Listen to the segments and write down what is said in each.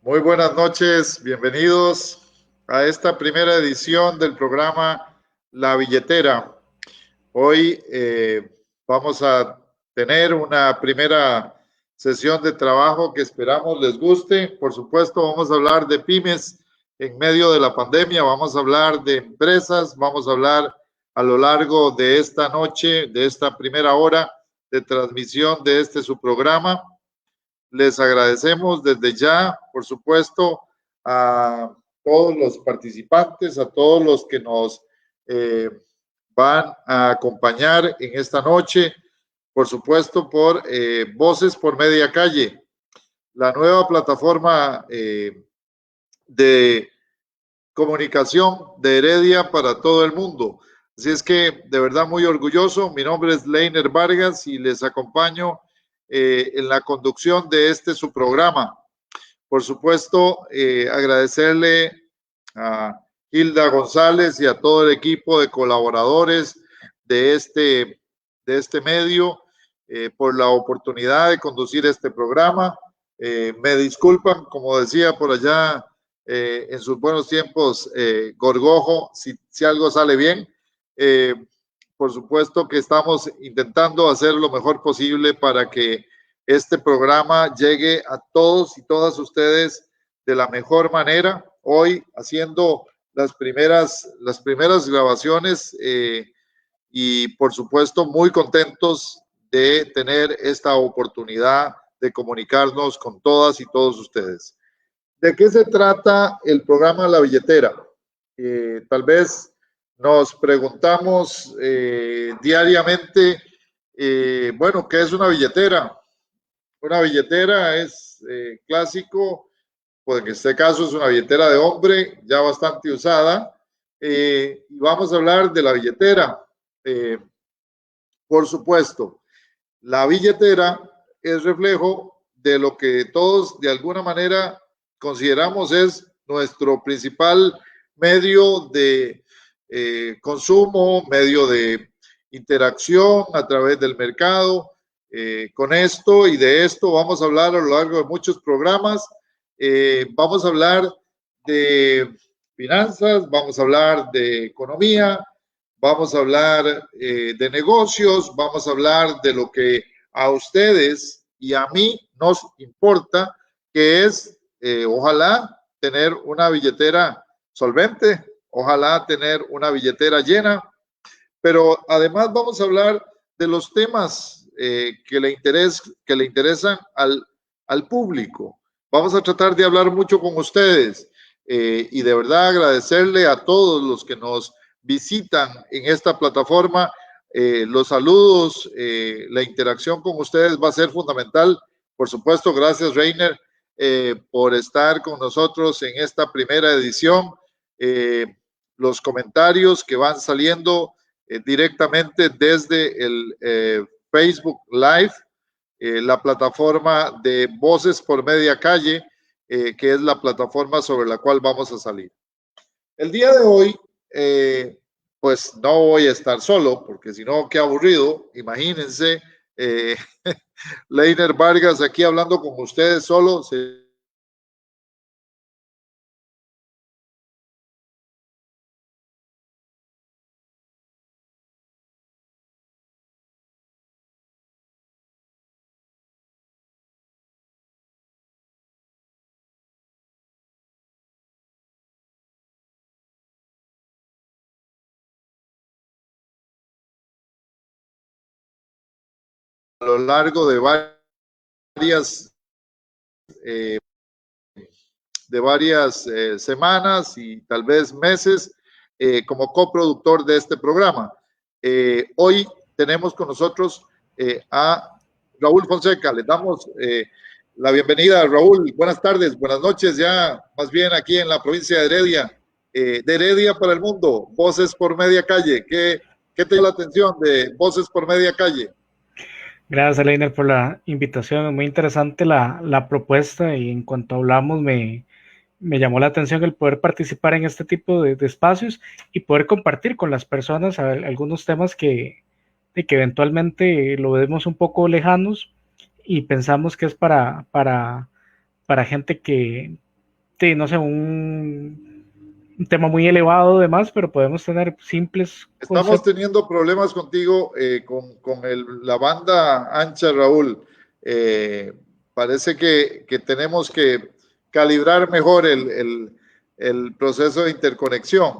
Muy buenas noches, bienvenidos a esta primera edición del programa La Billetera. Hoy vamos a tener una primera sesión de trabajo que esperamos les guste. Por supuesto, vamos a hablar de pymes en medio de la pandemia, vamos a hablar de empresas, vamos a hablar a lo largo de esta noche, de esta primera hora de transmisión de su programa. Les agradecemos desde ya, por supuesto, a todos los participantes, a todos los que nos eh, van a acompañar en esta noche, por supuesto, por Voces por Media Calle, la nueva plataforma de comunicación de Heredia para todo el mundo. Así es que de verdad muy orgulloso. Mi nombre es Leiner Vargas y les acompaño en la conducción de su programa. Por supuesto, agradecerle a Hilda González y a todo el equipo de colaboradores de este medio por la oportunidad de conducir este programa. Me disculpan, como decía por allá en sus buenos tiempos, Gorgojo, si algo sale bien. Por supuesto que estamos intentando hacer lo mejor posible para que este programa llegue a todos y todas ustedes de la mejor manera. Hoy haciendo las primeras grabaciones y por supuesto muy contentos de tener esta oportunidad de comunicarnos con todas y todos ustedes. ¿De qué se trata el programa La Billetera? Tal vez nos preguntamos diariamente, bueno, ¿qué es una billetera? Una billetera es clásico, pues en este caso es una billetera de hombre ya bastante usada, y vamos a hablar de la billetera. Por supuesto, la billetera es reflejo de lo que todos de alguna manera consideramos es nuestro principal medio de consumo, medio de interacción a través del mercado. Con esto y de esto vamos a hablar a lo largo de muchos programas. Vamos a hablar de finanzas, vamos a hablar de economía, vamos a hablar de negocios, vamos a hablar de lo que a ustedes y a mí nos importa, que es ojalá tener una billetera solvente, ojalá tener una billetera llena, pero además vamos a hablar de los temas que le interesan al público. Vamos a tratar de hablar mucho con ustedes y de verdad agradecerle a todos los que nos visitan en esta plataforma. Los saludos, la interacción con ustedes va a ser fundamental. Por supuesto, gracias Reiner por estar con nosotros en esta primera edición. Los comentarios que van saliendo directamente desde el Facebook Live, la plataforma de Voces por Media Calle, que es la plataforma sobre la cual vamos a salir. El día de hoy, pues no voy a estar solo, porque si no, qué aburrido. Imagínense, Leiner Vargas aquí hablando con ustedes solo. A lo largo de eh, varias semanas y tal vez meses como coproductor de este programa. Hoy tenemos con nosotros a Raúl Fonseca. Les damos la bienvenida a Raúl. Buenas tardes, buenas noches ya, más bien aquí en la provincia de Heredia para el mundo. Voces por Media Calle. ¿Qué te dio la atención de Voces por Media Calle? Gracias, Leiner, por la invitación. Muy interesante la propuesta y en cuanto hablamos me llamó la atención el poder participar en este tipo de espacios y poder compartir con las personas algunos temas que eventualmente lo vemos un poco lejanos y pensamos que es para gente sí, no sé, un tema muy elevado además, pero podemos tener simples Estamos conceptos. teniendo problemas contigo con la banda ancha, Raúl. Parece que tenemos que calibrar mejor el proceso de interconexión.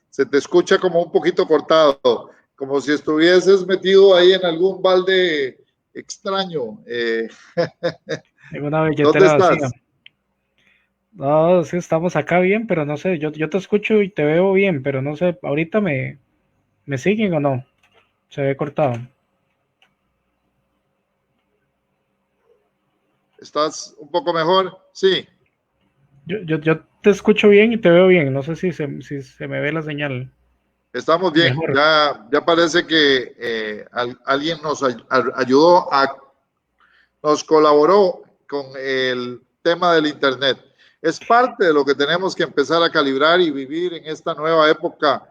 Se te escucha como un poquito cortado, como si estuvieses metido ahí en algún balde extraño. En una ¿Dónde billetera vacía. estás? No, sí, estamos acá bien, pero no sé, yo te escucho y te veo bien, pero no sé, ahorita me siguen o no, se ve cortado. ¿Estás un poco mejor? Sí. Yo te escucho bien y te veo bien, no sé si se me ve la señal Estamos bien, mejor. ya parece que alguien nos ayudó, nos colaboró con el tema del Internet. Es parte de lo que tenemos que empezar a calibrar y vivir en esta nueva época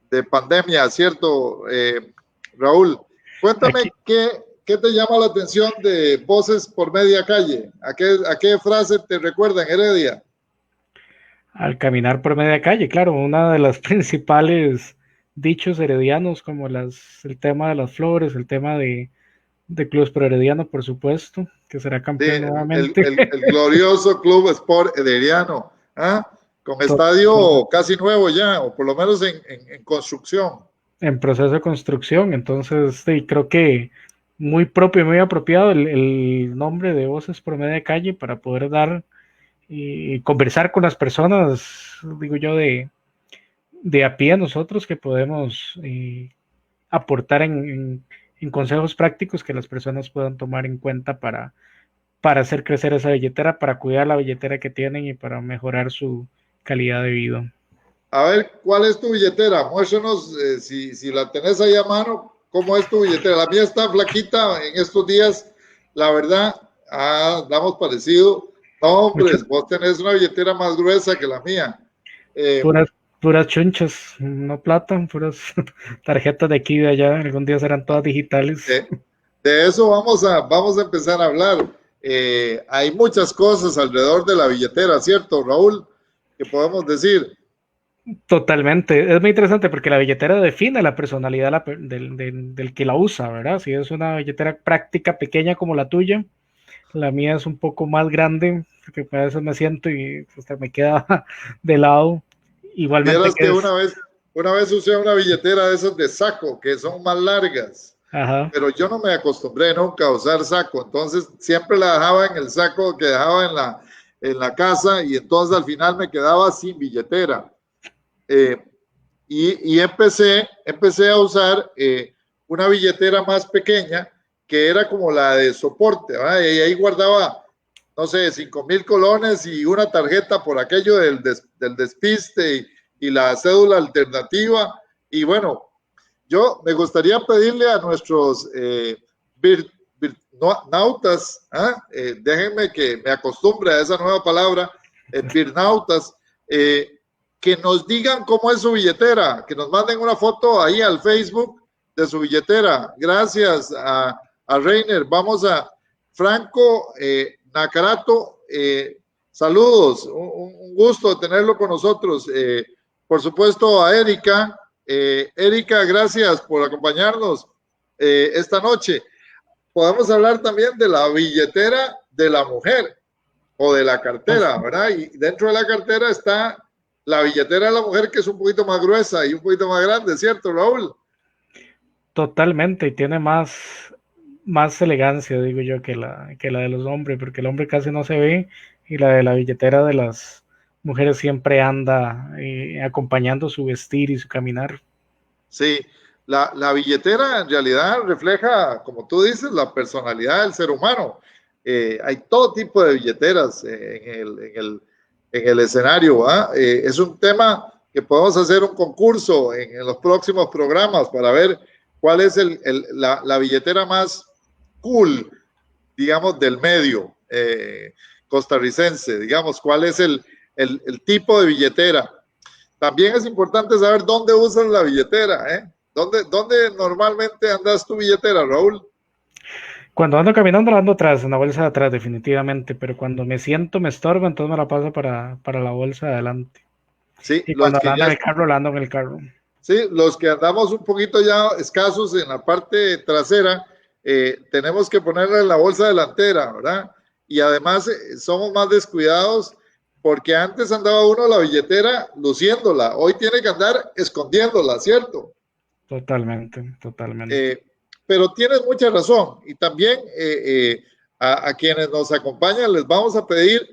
de pandemia, ¿cierto, Raúl? Cuéntame Aquí, qué te llama la atención de Voces por Media Calle. A qué frase te recuerdan, Heredia? al caminar por media calle, claro, una de las principales dichos heredianos, como el tema de las flores, el tema de Clubes Pro Herediano, por supuesto, que será Sí, campeón nuevamente. el glorioso Club Sport Herediano, ¿ah? Con estadio casi nuevo ya, o por lo menos en construcción. En proceso de construcción, entonces sí, creo que muy propio y muy apropiado el nombre de Voces por Media Calle para poder dar y conversar con las personas, digo yo, de a pie nosotros que podemos aportar en consejos prácticos que las personas puedan tomar en cuenta para hacer crecer esa billetera, para cuidar la billetera que tienen y para mejorar su calidad de vida. A ver, ¿cuál es tu billetera? Muéstranos si la tenés ahí a mano, ¿cómo es tu billetera? La mía está flaquita en estos días, la verdad, damos parecido. No, hombre, Mucho, vos tenés una billetera más gruesa que la mía. Eh, puras, puras chunchas, no plata, puras tarjetas de aquí y de allá, algún día serán todas digitales. de, de eso vamos a empezar a hablar. Hay muchas cosas alrededor de la billetera, ¿cierto, Raúl? Que podemos decir. Totalmente, es muy interesante porque la billetera define la personalidad del que la usa, ¿verdad? Si es una billetera práctica, pequeña como la tuya, la mía es un poco más grande, porque a veces me siento y hasta me queda de lado. Igualmente Vieras que que es, una vez usé una billetera de esas de saco, que son más largas, ajá, pero yo no me acostumbré nunca a usar saco, entonces siempre la dejaba en el saco que dejaba en la casa y entonces al final me quedaba sin billetera. Eh, y empecé a usar una billetera más pequeña que era como la de soporte, ¿verdad? Y ahí guardaba, no sé, 5,000 colones y una tarjeta por aquello del despiste y la cédula alternativa. Y bueno, yo me gustaría pedirle a nuestros nautas, déjenme que me acostumbre a esa nueva palabra, birnautas, que nos digan cómo es su billetera, que nos manden una foto ahí al Facebook de su billetera. Gracias a Reiner. Vamos a Franco Nacarato. Saludos, un gusto tenerlo con nosotros. Por supuesto a Erika. Erika, gracias por acompañarnos esta noche. Podemos hablar también de la billetera de la mujer o de la cartera, ¿verdad? Y dentro de la cartera está la billetera de la mujer, que es un poquito más gruesa y un poquito más grande, ¿cierto, Raúl? totalmente, y tiene más elegancia, digo yo, que la de los hombres, porque el hombre casi no se ve, y la de la billetera de las mujeres siempre anda acompañando su vestir y su caminar. Sí, la billetera en realidad refleja, como tú dices, la personalidad del ser humano. Hay todo tipo de billeteras en el escenario. Es un tema que podemos hacer un concurso en los próximos programas para ver cuál es la billetera más cool, digamos, del medio costarricense, digamos, cuál es el tipo de billetera. También es importante saber dónde usan la billetera, ¿eh? ¿Dónde normalmente andas tu billetera, Raúl? Cuando ando caminando la ando atrás, en la bolsa de atrás definitivamente, pero cuando me siento me estorba, entonces me la paso para la bolsa de adelante. Sí, Y cuando la ando en el carro, la ando en el carro. sí, los que andamos un poquito ya escasos en la parte trasera, tenemos que ponerla en la bolsa delantera, ¿verdad? Y además somos más descuidados porque antes andaba uno la billetera luciéndola, hoy tiene que andar escondiéndola, ¿cierto? Totalmente, totalmente. Eh, pero tienes mucha razón y también a quienes nos acompañan les vamos a pedir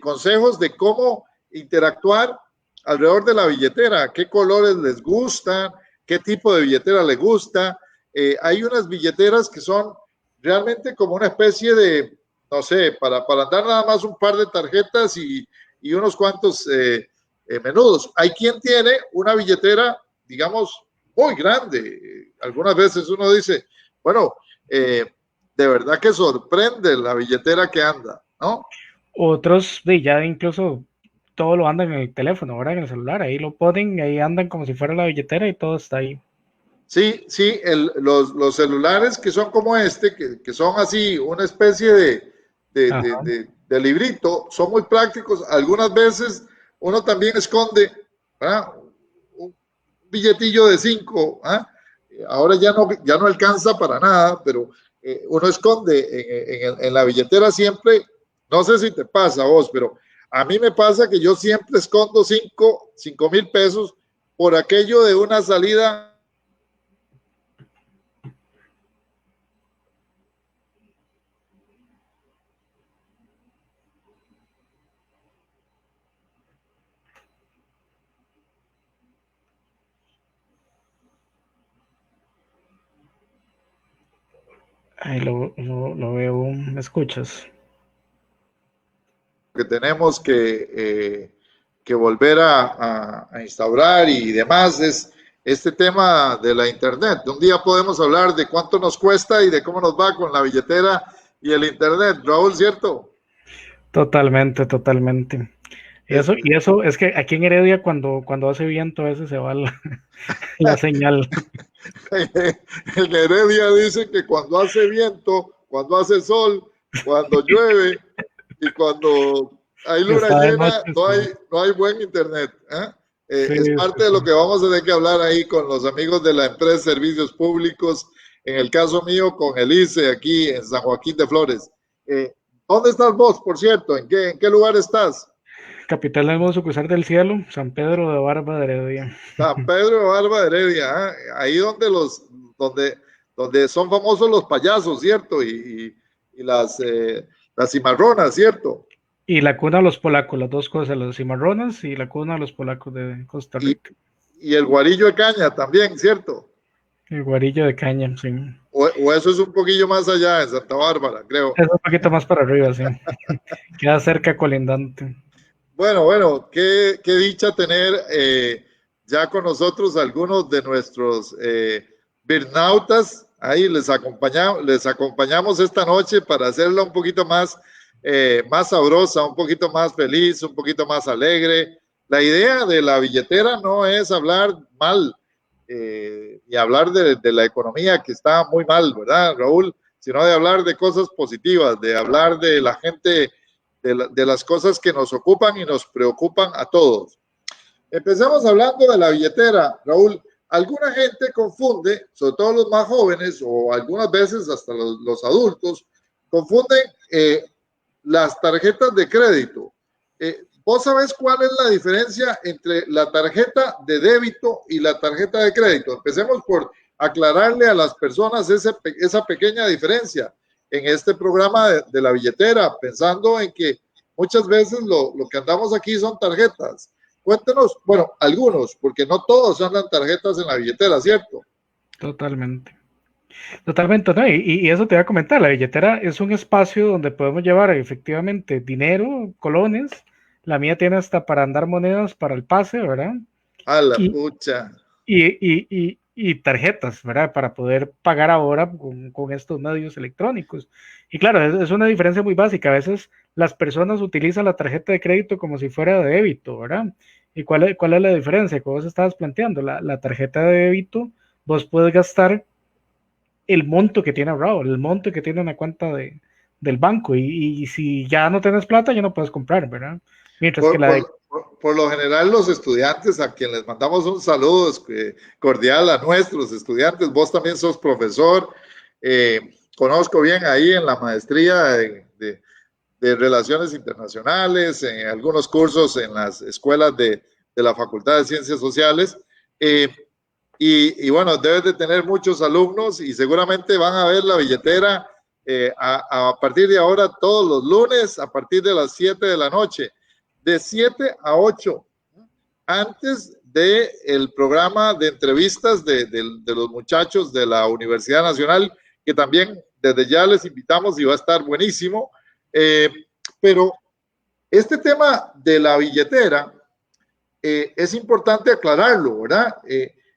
consejos de cómo interactuar alrededor de la billetera, qué colores les gustan, qué tipo de billetera les gusta. Hay unas billeteras que son realmente como una especie de, no sé, para andar nada más un par de tarjetas y unos cuantos menudos. Hay quien tiene una billetera, digamos, muy grande. Algunas veces uno dice, bueno, de verdad que sorprende la billetera que anda, ¿no? Otros, ya incluso todo lo andan en el teléfono, ahora en el celular, ahí lo ponen, ahí andan como si fuera la billetera y todo está ahí. Sí, sí, los celulares que son como este, que son así, una especie Ajá. de librito, son muy prácticos. Algunas veces uno también esconde, ¿verdad? Un billetillo de 5, ¿ah? Ahora ya no alcanza para nada, pero uno esconde en la billetera siempre, no sé si te pasa a vos, pero a mí me pasa que yo siempre escondo 5,000 pesos por aquello de una salida. Ahí lo veo, ¿me escuchas? Que tenemos que volver a instaurar y demás es este tema de la Internet. Un día podemos hablar de cuánto nos cuesta y de cómo nos va con la billetera y el Internet, Raúl, ¿cierto? Totalmente, totalmente. Es, Y eso es que aquí en Heredia cuando hace viento a veces se va la señal. en Heredia dice que cuando hace viento, cuando hace sol, cuando llueve y cuando hay luna Está de noche, llena, sí. no hay buen internet. Sí, Es sí, parte de sí. lo que vamos a tener que hablar ahí con los amigos de la empresa de servicios públicos, en el caso mío con el ICE aquí en San Joaquín de Flores. Eh, ¿Dónde estás vos, por cierto? En qué lugar estás? Capital del Hermoso Cruzar del Cielo, San Pedro de Barba de Heredia. San Pedro de Barba de Heredia, ahí donde, donde son famosos los payasos, ¿cierto? Y las cimarronas, ¿cierto? Y la cuna de los polacos, las dos cosas, los cimarrones y la cuna de los polacos de Costa Y, Rica. y el guarillo de caña también, ¿cierto? El guarillo de caña, sí. O eso es un poquillo más allá en Santa Bárbara, creo. Es un poquito más para arriba, sí. Queda cerca colindante. Bueno, qué dicha tener ya con nosotros algunos de nuestros birnautas. Ahí les acompañamos esta noche para hacerla un poquito más sabrosa, un poquito más feliz, un poquito más alegre. La idea de la billetera no es hablar mal y hablar de la economía que está muy mal, ¿verdad, Raúl? Sino de hablar de cosas positivas, de hablar de la gente de las cosas que nos ocupan y nos preocupan a todos. Empezamos hablando de la billetera, Raúl. Alguna gente confunde, sobre todo los más jóvenes o algunas veces hasta los adultos, confunden las tarjetas de crédito. ¿Vos sabés cuál es la diferencia entre la tarjeta de débito y la tarjeta de crédito? Empecemos por aclararle a las personas esa pequeña diferencia en este programa de la billetera, pensando en que muchas veces lo que andamos aquí son tarjetas. Cuéntenos, bueno, algunos, porque no todos andan tarjetas en la billetera, ¿cierto? Totalmente. Totalmente, ¿no? Y eso te voy a comentar, la billetera es un espacio donde podemos llevar efectivamente dinero, colones, la mía tiene hasta para andar monedas para el pase, ¿verdad? A la Y, pucha. y tarjetas, ¿verdad? Para poder pagar ahora con estos medios electrónicos. Y claro, es una diferencia muy básica. A veces las personas utilizan la tarjeta de crédito como si fuera de débito, ¿verdad? ¿Y cuál es la diferencia que vos estabas planteando? La tarjeta de débito, vos puedes gastar el monto que tiene ahorrado, el monto que tiene una cuenta del banco. Y si ya no tienes plata, ya no puedes comprar, ¿verdad? Mientras que Por, la de... por, por lo general, los estudiantes a quienes les mandamos un saludo cordial a nuestros estudiantes, vos también sos profesor, conozco bien ahí en la maestría de Relaciones Internacionales, en algunos cursos en las escuelas de la Facultad de Ciencias Sociales, eh, y bueno, debes de tener muchos alumnos y seguramente van a ver la billetera a partir de ahora todos los lunes a partir de las 7 de la noche, de 7 a 8, antes del programa de entrevistas de los muchachos de la Universidad Nacional, que también desde ya les invitamos y va a estar buenísimo. Pero este tema de la billetera es importante aclararlo, ¿verdad?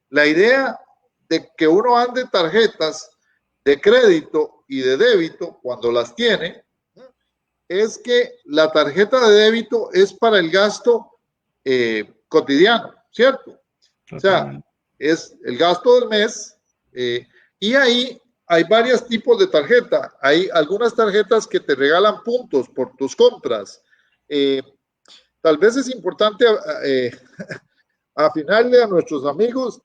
La idea de que uno ande tarjetas de crédito y de débito cuando las tiene es que la tarjeta de débito es para el gasto cotidiano, ¿cierto? O sea, es el gasto del mes y ahí hay varios tipos de tarjeta. Hay algunas tarjetas que te regalan puntos por tus compras. Tal vez es importante afinarle a nuestros amigos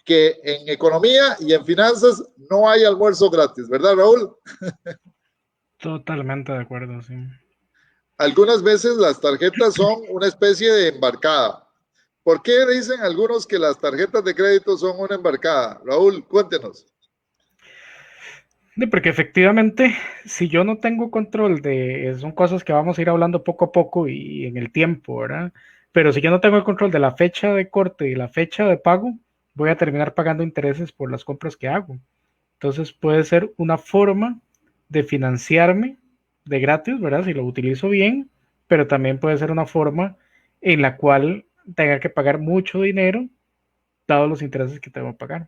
que en economía y en finanzas no hay almuerzo gratis, ¿verdad, Raúl? Totalmente de acuerdo, sí. Algunas veces las tarjetas son una especie de embarcada. ¿Por qué dicen algunos que las tarjetas de crédito son una embarcada? Raúl, cuéntenos. Porque efectivamente, si yo no tengo control son cosas que vamos a ir hablando poco a poco y en el tiempo, ¿verdad? Pero si yo no tengo el control de la fecha de corte y la fecha de pago, voy a terminar pagando intereses por las compras que hago. Entonces puede ser una forma de financiarme de gratis, ¿verdad? Si lo utilizo bien, pero también puede ser una forma en la cual tenga que pagar mucho dinero, dados los intereses que tengo que pagar.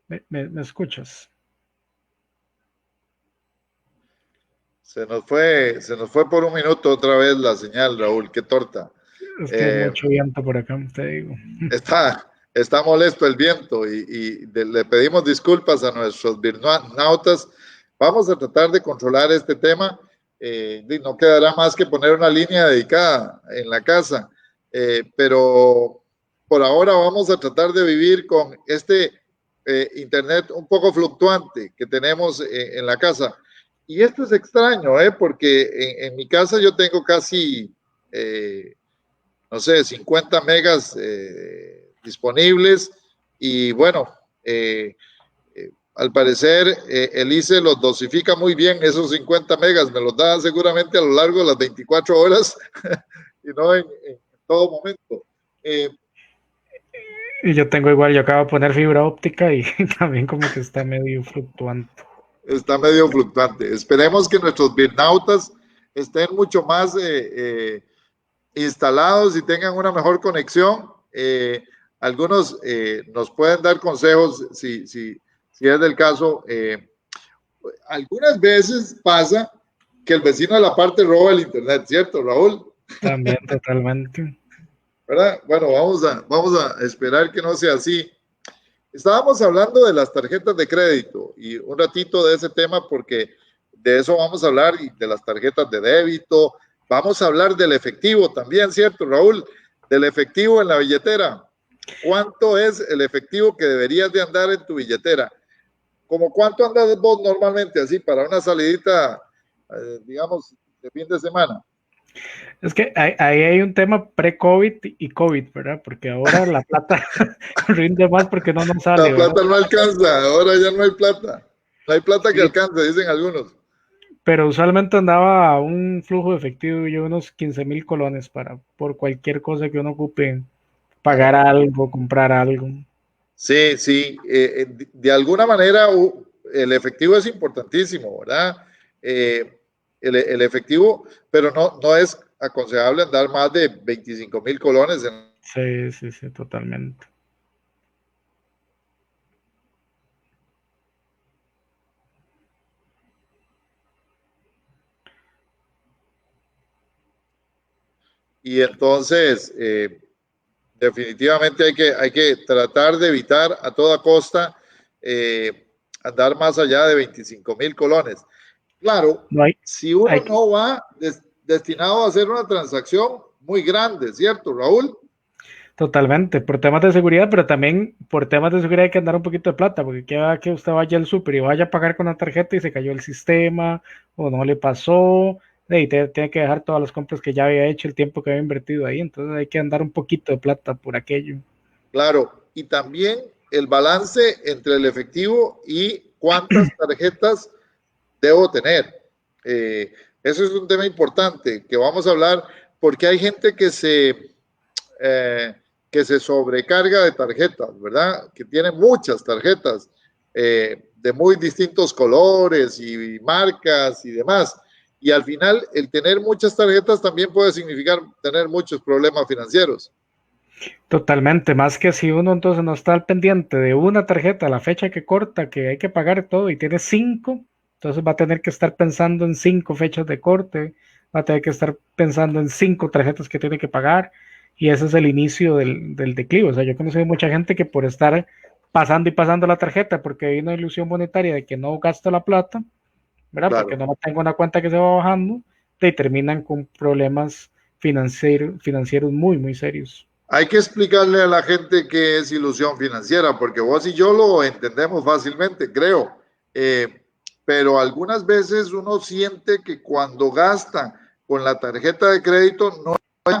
¿Me escuchas? Se nos fue por un minuto otra vez la señal, Raúl, qué torta. Es que hay mucho viento por acá, te digo. Está molesto el viento y le pedimos disculpas a nuestros birnautas. Vamos a tratar de controlar este tema. No quedará más que poner una línea dedicada en la casa, pero por ahora vamos a tratar de vivir con este internet un poco fluctuante que tenemos en la casa. Y esto es extraño, porque en mi casa yo tengo casi, no sé, 50 megas disponibles y bueno, al parecer el ICE los dosifica muy bien, esos 50 megas me los da seguramente a lo largo de las 24 horas y no en todo momento. Y yo tengo igual, yo acabo de poner fibra óptica y también como que está medio fluctuante. Está medio fluctuante. Esperemos que nuestros birnautas estén mucho más instalados y tengan una mejor conexión. Algunos nos pueden dar consejos si es del caso. Algunas veces pasa que el vecino de la parte roba el internet, ¿cierto, Raúl? También totalmente. ¿Verdad? Bueno, vamos a esperar que no sea así. Estábamos hablando de las tarjetas de crédito y un ratito de ese tema porque de eso vamos a hablar y de las tarjetas de débito. Vamos a hablar del efectivo también, ¿cierto, Raúl? Del efectivo en la billetera. ¿Cuánto es el efectivo que deberías de andar en tu billetera? ¿Cómo cuánto andas vos normalmente así para una salidita, digamos, de fin de semana? Es que ahí hay un tema pre-COVID y COVID, ¿verdad? Porque ahora la plata rinde más porque no nos sale, La ¿verdad? plata no alcanza, ahora ya no hay plata. No hay plata que Sí, alcance, dicen algunos. pero usualmente andaba a un flujo de efectivo y unos 15,000 colones por cualquier cosa que uno ocupe, pagar algo, comprar algo. Sí, sí, de alguna manera el efectivo es importantísimo, ¿verdad? El efectivo, pero no es aconsejable andar más de 25,000 colones. Sí, sí, sí, totalmente. Y entonces, definitivamente hay que tratar de evitar a toda costa andar más allá de 25,000 colones. Claro, No hay, si uno hay, no va destinado a hacer una transacción muy grande, ¿cierto, Raúl? Totalmente, por temas de seguridad, pero también por temas de seguridad hay que andar un poquito de plata, porque queda que usted vaya al súper y vaya a pagar con la tarjeta y se cayó el sistema o no le pasó, y tiene que dejar todas las compras que ya había hecho, el tiempo que había invertido ahí, entonces hay que andar un poquito de plata por aquello. Claro, y también el balance entre el efectivo y cuántas tarjetas debo tener. Eso es un tema importante que vamos a hablar porque hay gente que se sobrecarga de tarjetas, ¿verdad? Que tiene muchas tarjetas de muy distintos colores y marcas y demás. Y al final, el tener muchas tarjetas también puede significar tener muchos problemas financieros. Totalmente, más que si uno entonces no está al pendiente de una tarjeta, la fecha que corta, que hay que pagar todo y tiene 5, entonces va a tener que estar pensando en 5 fechas de corte, va a tener que estar pensando en 5 tarjetas que tiene que pagar y ese es el inicio del declive. O sea, yo conocí mucha gente que por estar pasando y pasando la tarjeta porque hay una ilusión monetaria de que no gasta la plata, ¿verdad? Porque Claro. no tengo una cuenta que se va bajando, y terminan con problemas financieros muy, muy serios. Hay que explicarle a la gente qué es ilusión financiera, porque vos y yo lo entendemos fácilmente, creo. Pero algunas veces uno siente que cuando gasta con la tarjeta de crédito no es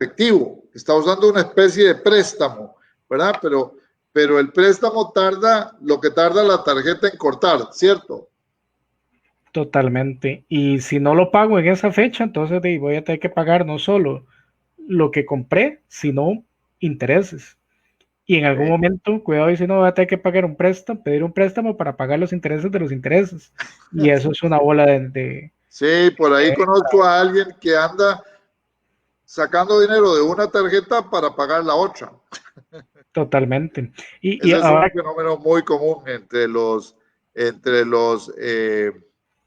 efectivo, está usando una especie de préstamo, ¿verdad? Pero el préstamo tarda lo que tarda la tarjeta en cortar, ¿cierto? Totalmente. Y si no lo pago en esa fecha, entonces voy a tener que pagar no solo lo que compré, sino intereses. Y en algún momento, cuidado, y si no voy a tener que pagar un préstamo, pedir un préstamo para pagar los intereses de los intereses. Y eso es una bola Sí, por ahí conozco a alguien que anda sacando dinero de una tarjeta para pagar la otra. totalmente. Y Ese es un ahora, fenómeno muy común entre los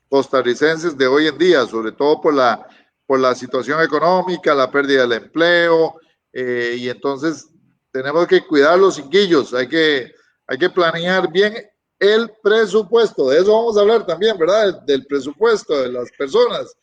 costarricenses de hoy en día, sobre todo por la situación económica, la pérdida del empleo, y entonces tenemos que cuidar los cinquillos, hay que planear bien el presupuesto. De eso vamos a hablar también, ¿verdad? Del presupuesto de las personas.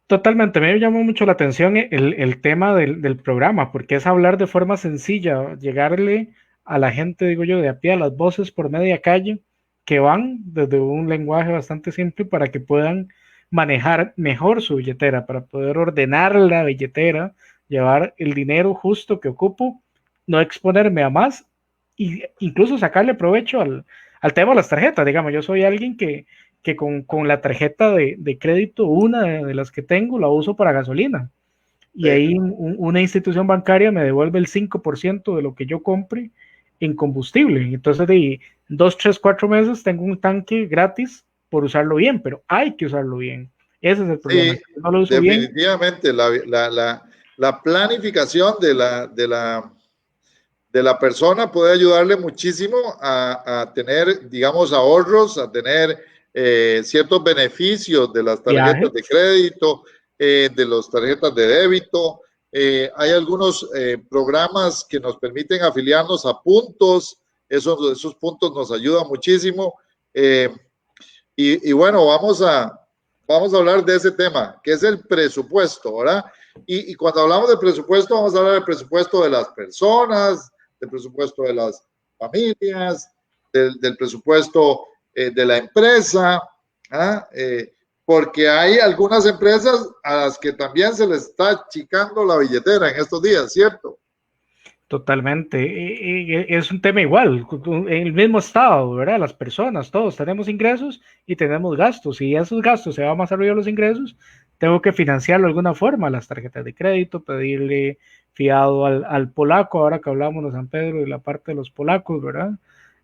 totalmente, me llamó mucho la atención el tema del programa, porque es hablar de forma sencilla, llegarle a la gente, digo yo, de a pie, a las voces por media calle, que van desde un lenguaje bastante simple para que puedan manejar mejor su billetera, para poder ordenar la billetera, llevar el dinero justo que ocupo, no exponerme a más e incluso sacarle provecho al tema de las tarjetas. Digamos, yo soy alguien que con la tarjeta de crédito, una de las que tengo, la uso para gasolina. Y ahí una institución bancaria me devuelve el 5% de lo que yo compre en combustible. Entonces, de 2, 3, 4 meses tengo un tanque gratis por usarlo bien, pero hay que usarlo bien. Ese es el problema. Sí, Si no lo uso bien, definitivamente la planificación de la persona puede ayudarle muchísimo a tener, digamos, ahorros, a tener ciertos beneficios de las tarjetas de viajes. crédito, de las tarjetas de débito. Hay algunos programas que nos permiten afiliarnos a puntos. Esos puntos nos ayudan muchísimo. Y bueno, vamos a hablar de ese tema, que es el presupuesto, ¿verdad? Y cuando hablamos de presupuesto, vamos a hablar del presupuesto de las personas, del presupuesto de las familias, del presupuesto de la empresa, ¿ah? Porque hay algunas empresas a las que también se les está achicando la billetera en estos días, ¿cierto? Totalmente. Es un tema igual, en el mismo estado, ¿verdad? Las personas, todos tenemos ingresos y tenemos gastos. Y esos gastos se van más arriba de los ingresos, tengo que financiarlo de alguna forma, las tarjetas de crédito, pedirle fiado al polaco, ahora que hablamos de San Pedro y la parte de los polacos, ¿verdad?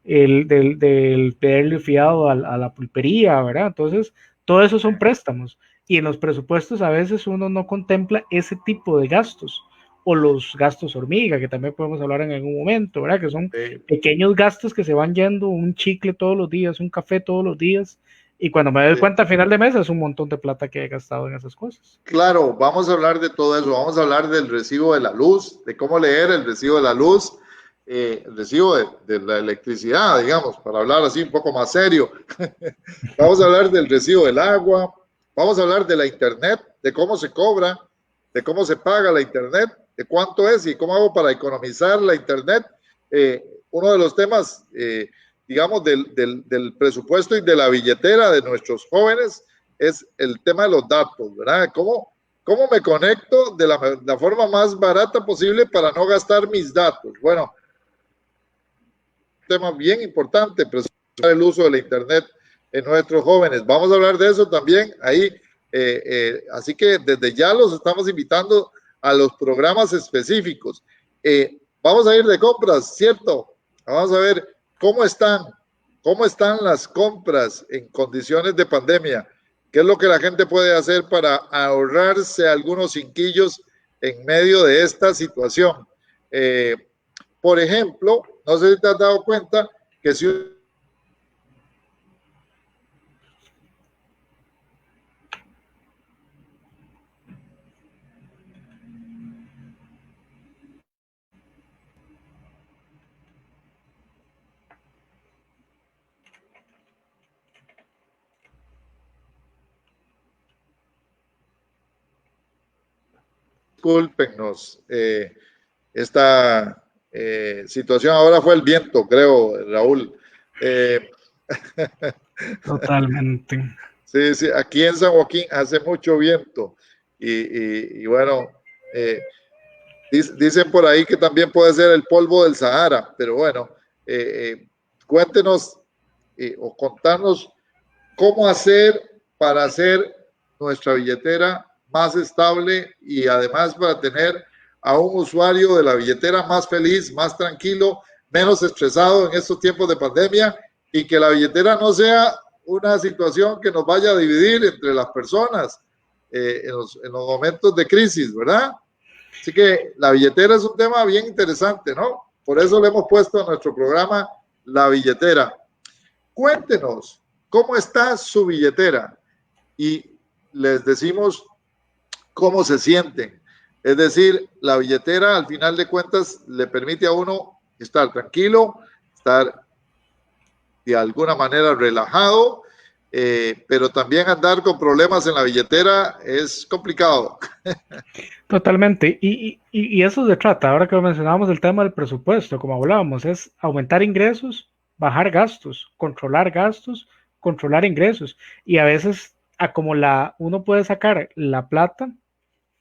Del pedirle fiado a la pulpería, ¿verdad? Entonces, todo eso son préstamos. Y en los presupuestos a veces uno no contempla ese tipo de gastos o los gastos hormiga, que también podemos hablar en algún momento, ¿verdad? Que son pequeños gastos que se van yendo, un chicle todos los días, un café todos los días, y cuando me doy cuenta a final de mes es un montón de plata que he gastado en esas cosas. Claro, vamos a hablar de todo eso, vamos a hablar del recibo de la luz, de cómo leer el recibo de la luz, el recibo de la electricidad, digamos, para hablar así un poco más serio. Vamos a hablar del recibo del agua, vamos a hablar de la internet, de cómo se cobra, de cómo se paga la internet, de cuánto es y cómo hago para economizar la internet. Uno de los temas, digamos, del presupuesto y de la billetera de nuestros jóvenes es el tema de los datos, ¿verdad? ¿Cómo me conecto de la forma más barata posible para no gastar mis datos? Bueno, tema bien importante, preservar el uso de la internet en nuestros jóvenes. Vamos a hablar de eso también ahí. Así que desde ya los estamos invitando a los programas específicos. Vamos a ir de compras, ¿cierto? Vamos a ver cómo están las compras en condiciones de pandemia. ¿Qué es lo que la gente puede hacer para ahorrarse algunos cinquillos en medio de esta situación? Por ejemplo, no sé si te has dado cuenta que si discúlpenos, esta situación ahora fue el viento, creo, Raúl. Totalmente. Sí, sí, aquí en San Joaquín hace mucho viento y bueno, dicen por ahí que también puede ser el polvo del Sahara, pero bueno, cuéntenos o contarnos cómo hacer para hacer nuestra billetera más estable y además para tener a un usuario de la billetera más feliz, más tranquilo, menos estresado en estos tiempos de pandemia y que la billetera no sea una situación que nos vaya a dividir entre las personas en los momentos de crisis, ¿verdad? Así que la billetera es un tema bien interesante, ¿no? Por eso le hemos puesto a nuestro programa la billetera. Cuéntenos, ¿cómo está su billetera? Y les decimos cómo se sienten. Es decir, la billetera al final de cuentas le permite a uno estar tranquilo, estar de alguna manera relajado, pero también andar con problemas en la billetera es complicado. Totalmente. Y eso se trata, ahora que mencionábamos el tema del presupuesto, como hablábamos, es aumentar ingresos, bajar gastos, controlar ingresos. Y a veces, a como uno puede sacar la plata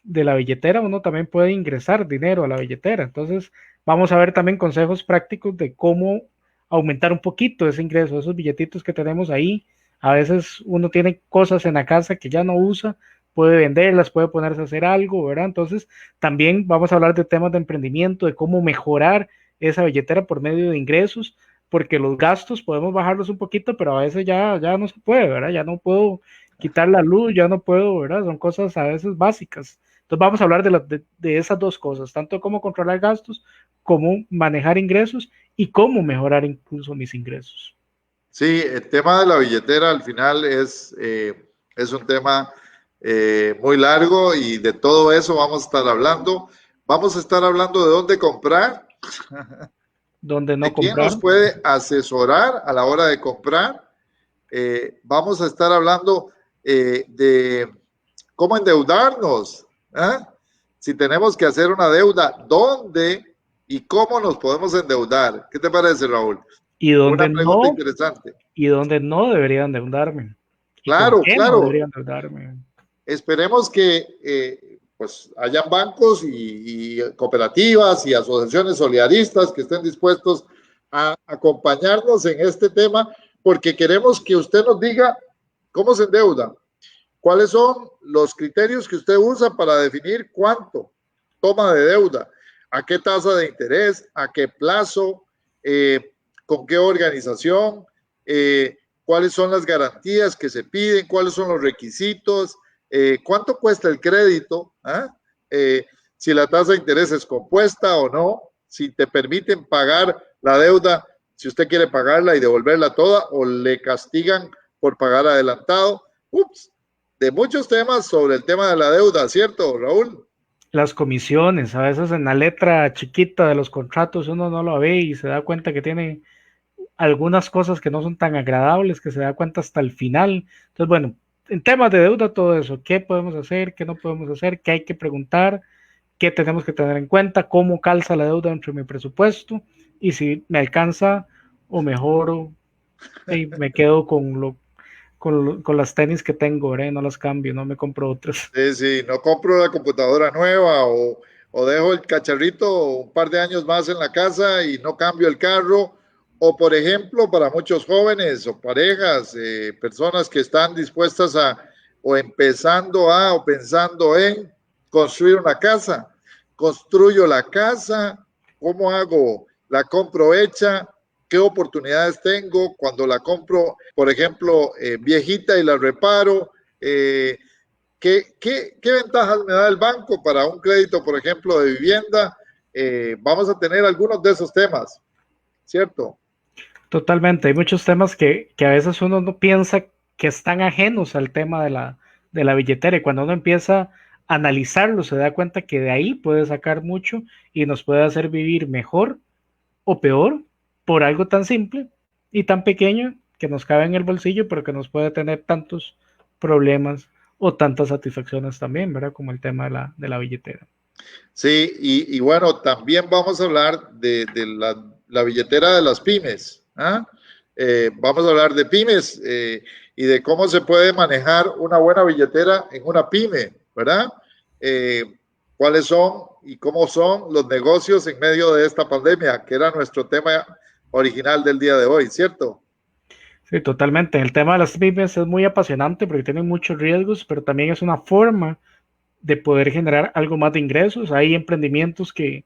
de la billetera, uno también puede ingresar dinero a la billetera. Entonces, vamos a ver también consejos prácticos de cómo aumentar un poquito ese ingreso, esos billetitos que tenemos ahí. A veces uno tiene cosas en la casa que ya no usa, puede venderlas, puede ponerse a hacer algo, ¿verdad? Entonces, también vamos a hablar de temas de emprendimiento, de cómo mejorar esa billetera por medio de ingresos, porque los gastos podemos bajarlos un poquito, pero a veces ya no se puede, ¿verdad? Ya no puedo quitar la luz, ya no puedo, ¿verdad? Son cosas a veces básicas. Entonces vamos a hablar de esas dos cosas, tanto cómo controlar gastos, cómo manejar ingresos y cómo mejorar incluso mis ingresos. Sí, el tema de la billetera al final es un tema muy largo y de todo eso vamos a estar hablando. Vamos a estar hablando de dónde comprar, Donde no de quién comprar. nos puede asesorar a la hora de comprar. Vamos a estar hablando de cómo endeudarnos. Si tenemos que hacer una deuda, ¿dónde y cómo nos podemos endeudar? ¿Qué te parece, Raúl? Y Una donde pregunta no, interesante. y donde no debería endeudarme. ¿Y con Claro, qué no claro. debería endeudarme? Esperemos que pues hayan bancos y cooperativas y asociaciones solidaristas que estén dispuestos a acompañarnos en este tema, porque queremos que usted nos diga cómo se endeuda, cuáles son los criterios que usted usa para definir cuánto toma de deuda, a qué tasa de interés, a qué plazo, con qué organización, cuáles son las garantías que se piden, cuáles son los requisitos, cuánto cuesta el crédito, si la tasa de interés es compuesta o no, si te permiten pagar la deuda, si usted quiere pagarla y devolverla toda o le castigan por pagar adelantado. Ups, de muchos temas sobre el tema de la deuda, ¿cierto, Raúl? las comisiones, a veces en la letra chiquita de los contratos uno no lo ve y se da cuenta que tiene algunas cosas que no son tan agradables, que se da cuenta hasta el final. Entonces, bueno, en temas de deuda, todo eso, qué podemos hacer, qué no podemos hacer, qué hay que preguntar, qué tenemos que tener en cuenta, cómo calza la deuda dentro de mi presupuesto y si me alcanza o mejoro y me quedo con las tenis que tengo, ¿verdad? No las cambio, no me compro otras. Sí, no compro la computadora nueva o dejo el cacharrito un par de años más en la casa y no cambio el carro. O, por ejemplo, para muchos jóvenes o parejas, personas que están dispuestas a o empezando a o pensando en construir una casa. Construyo la casa, ¿cómo hago? ¿La compro hecha? ¿Qué oportunidades tengo cuando la compro, por ejemplo, viejita y la reparo? ¿Qué ventajas me da el banco para un crédito, por ejemplo, de vivienda? Vamos a tener algunos de esos temas, ¿cierto? Totalmente, hay muchos temas que a veces uno no piensa que están ajenos al tema de la billetera y cuando uno empieza a analizarlo se da cuenta que de ahí puede sacar mucho y nos puede hacer vivir mejor o peor por algo tan simple y tan pequeño que nos cabe en el bolsillo, pero que nos puede tener tantos problemas o tantas satisfacciones también, ¿verdad? Como el tema de la billetera. Sí, y bueno, también vamos a hablar de la billetera de las pymes. ¿Ah? Vamos a hablar de pymes y de cómo se puede manejar una buena billetera en una pyme, ¿verdad? Eh, ¿Cuáles son y cómo son los negocios en medio de esta pandemia, que era nuestro tema original del día de hoy, ¿cierto? Sí, totalmente. El tema de las pymes es muy apasionante porque tienen muchos riesgos, pero también es una forma de poder generar algo más de ingresos. Hay emprendimientos que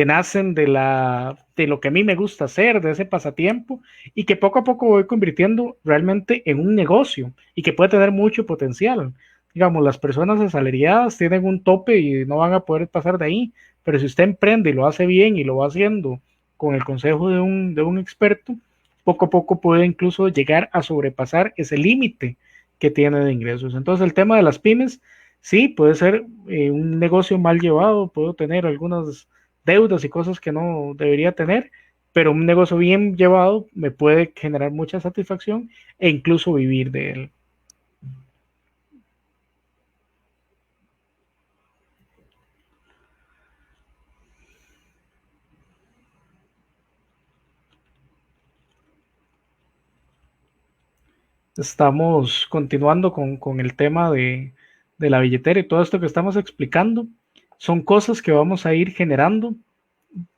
nacen de lo que a mí me gusta hacer, de ese pasatiempo, y que poco a poco voy convirtiendo realmente en un negocio y que puede tener mucho potencial. Digamos, las personas asalariadas tienen un tope y no van a poder pasar de ahí, pero si usted emprende y lo hace bien y lo va haciendo con el consejo de un experto, poco a poco puede incluso llegar a sobrepasar ese límite que tiene de ingresos. Entonces, el tema de las pymes sí, puede ser un negocio mal llevado, puedo tener algunas deudas y cosas que no debería tener, pero un negocio bien llevado me puede generar mucha satisfacción e incluso vivir de él. Estamos continuando con el tema de la billetera y todo esto que estamos explicando. Son cosas que vamos a ir generando,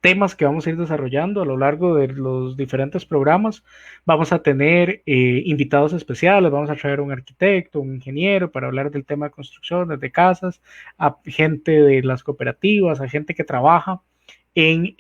temas que vamos a ir desarrollando a lo largo de los diferentes programas. Vamos a tener invitados especiales, vamos a traer un arquitecto, un ingeniero para hablar del tema de construcciones, de casas, a gente de las cooperativas, a gente que trabaja en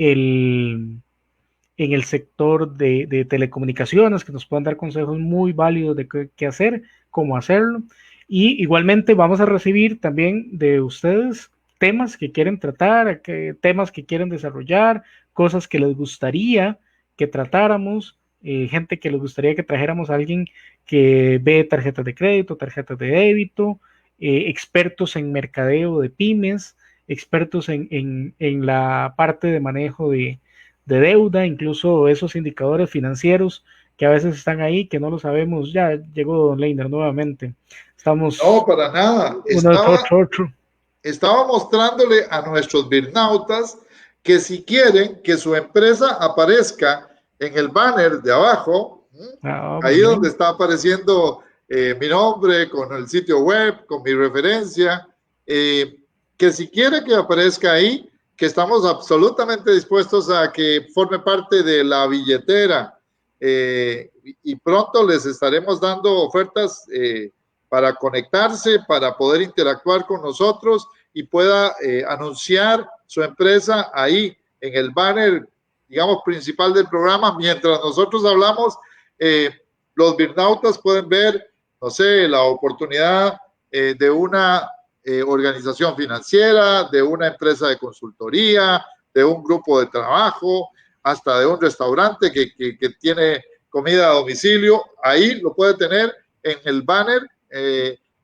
en el sector de telecomunicaciones, que nos puedan dar consejos muy válidos de qué hacer, cómo hacerlo. Y igualmente vamos a recibir también de ustedes temas que quieren tratar, temas que quieren desarrollar, cosas que les gustaría que tratáramos, gente que les gustaría que trajéramos a alguien que ve tarjetas de crédito, tarjetas de débito, expertos en mercadeo de pymes, expertos en la parte de manejo de deuda, incluso esos indicadores financieros que a veces están ahí, que no lo sabemos. Ya llegó Don Leiner nuevamente. No, Estamos para nada. uno de otro. Estaba mostrándole a nuestros birnautas que si quieren que su empresa aparezca en el banner de abajo, Muy ahí donde bien. está apareciendo mi nombre con el sitio web, con mi referencia, que si quiere que aparezca ahí, que estamos absolutamente dispuestos a que forme parte de la billetera y pronto les estaremos dando ofertas para conectarse, para poder interactuar con nosotros y pueda anunciar su empresa ahí en el banner, digamos, principal del programa. Mientras nosotros hablamos, los birnautas pueden ver, no sé, la oportunidad de una organización financiera, de una empresa de consultoría, de un grupo de trabajo, hasta de un restaurante que tiene comida a domicilio. Ahí lo puede tener en el banner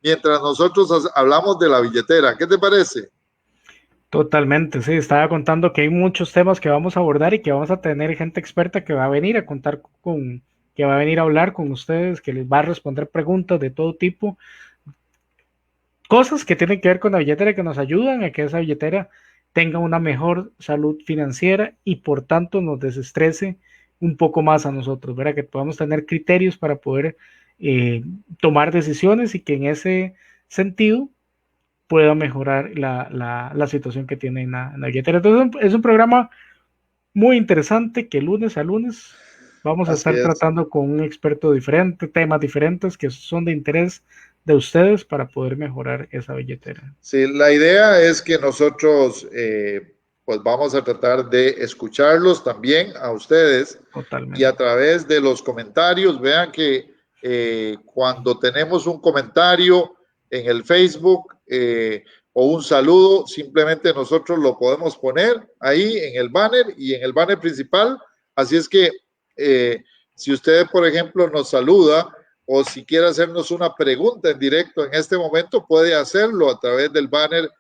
mientras nosotros hablamos de la billetera. ¿Qué te parece? Totalmente, sí, estaba contando que hay muchos temas que vamos a abordar y que vamos a tener gente experta que va a venir a contar que va a venir a hablar con ustedes, que les va a responder preguntas de todo tipo, cosas que tienen que ver con la billetera que nos ayudan a que esa billetera tenga una mejor salud financiera y por tanto nos desestrese un poco más a nosotros, ¿verdad? Que podamos tener criterios para poder eh, tomar decisiones y que en ese sentido pueda mejorar la situación que tiene en la billetera. Entonces es un programa muy interesante que lunes a lunes vamos a Así estar es. tratando con un experto diferente, temas diferentes que son de interés de ustedes para poder mejorar esa billetera. Sí, la idea es que nosotros pues vamos a tratar de escucharlos también a ustedes y a Totalmente. través de los comentarios, vean que cuando tenemos un comentario en el Facebook o un saludo, simplemente nosotros lo podemos poner ahí en el banner y en el banner principal. Así es que si usted, por ejemplo, nos saluda, o si quiere hacernos una pregunta en directo en este momento, puede hacerlo a través del banner.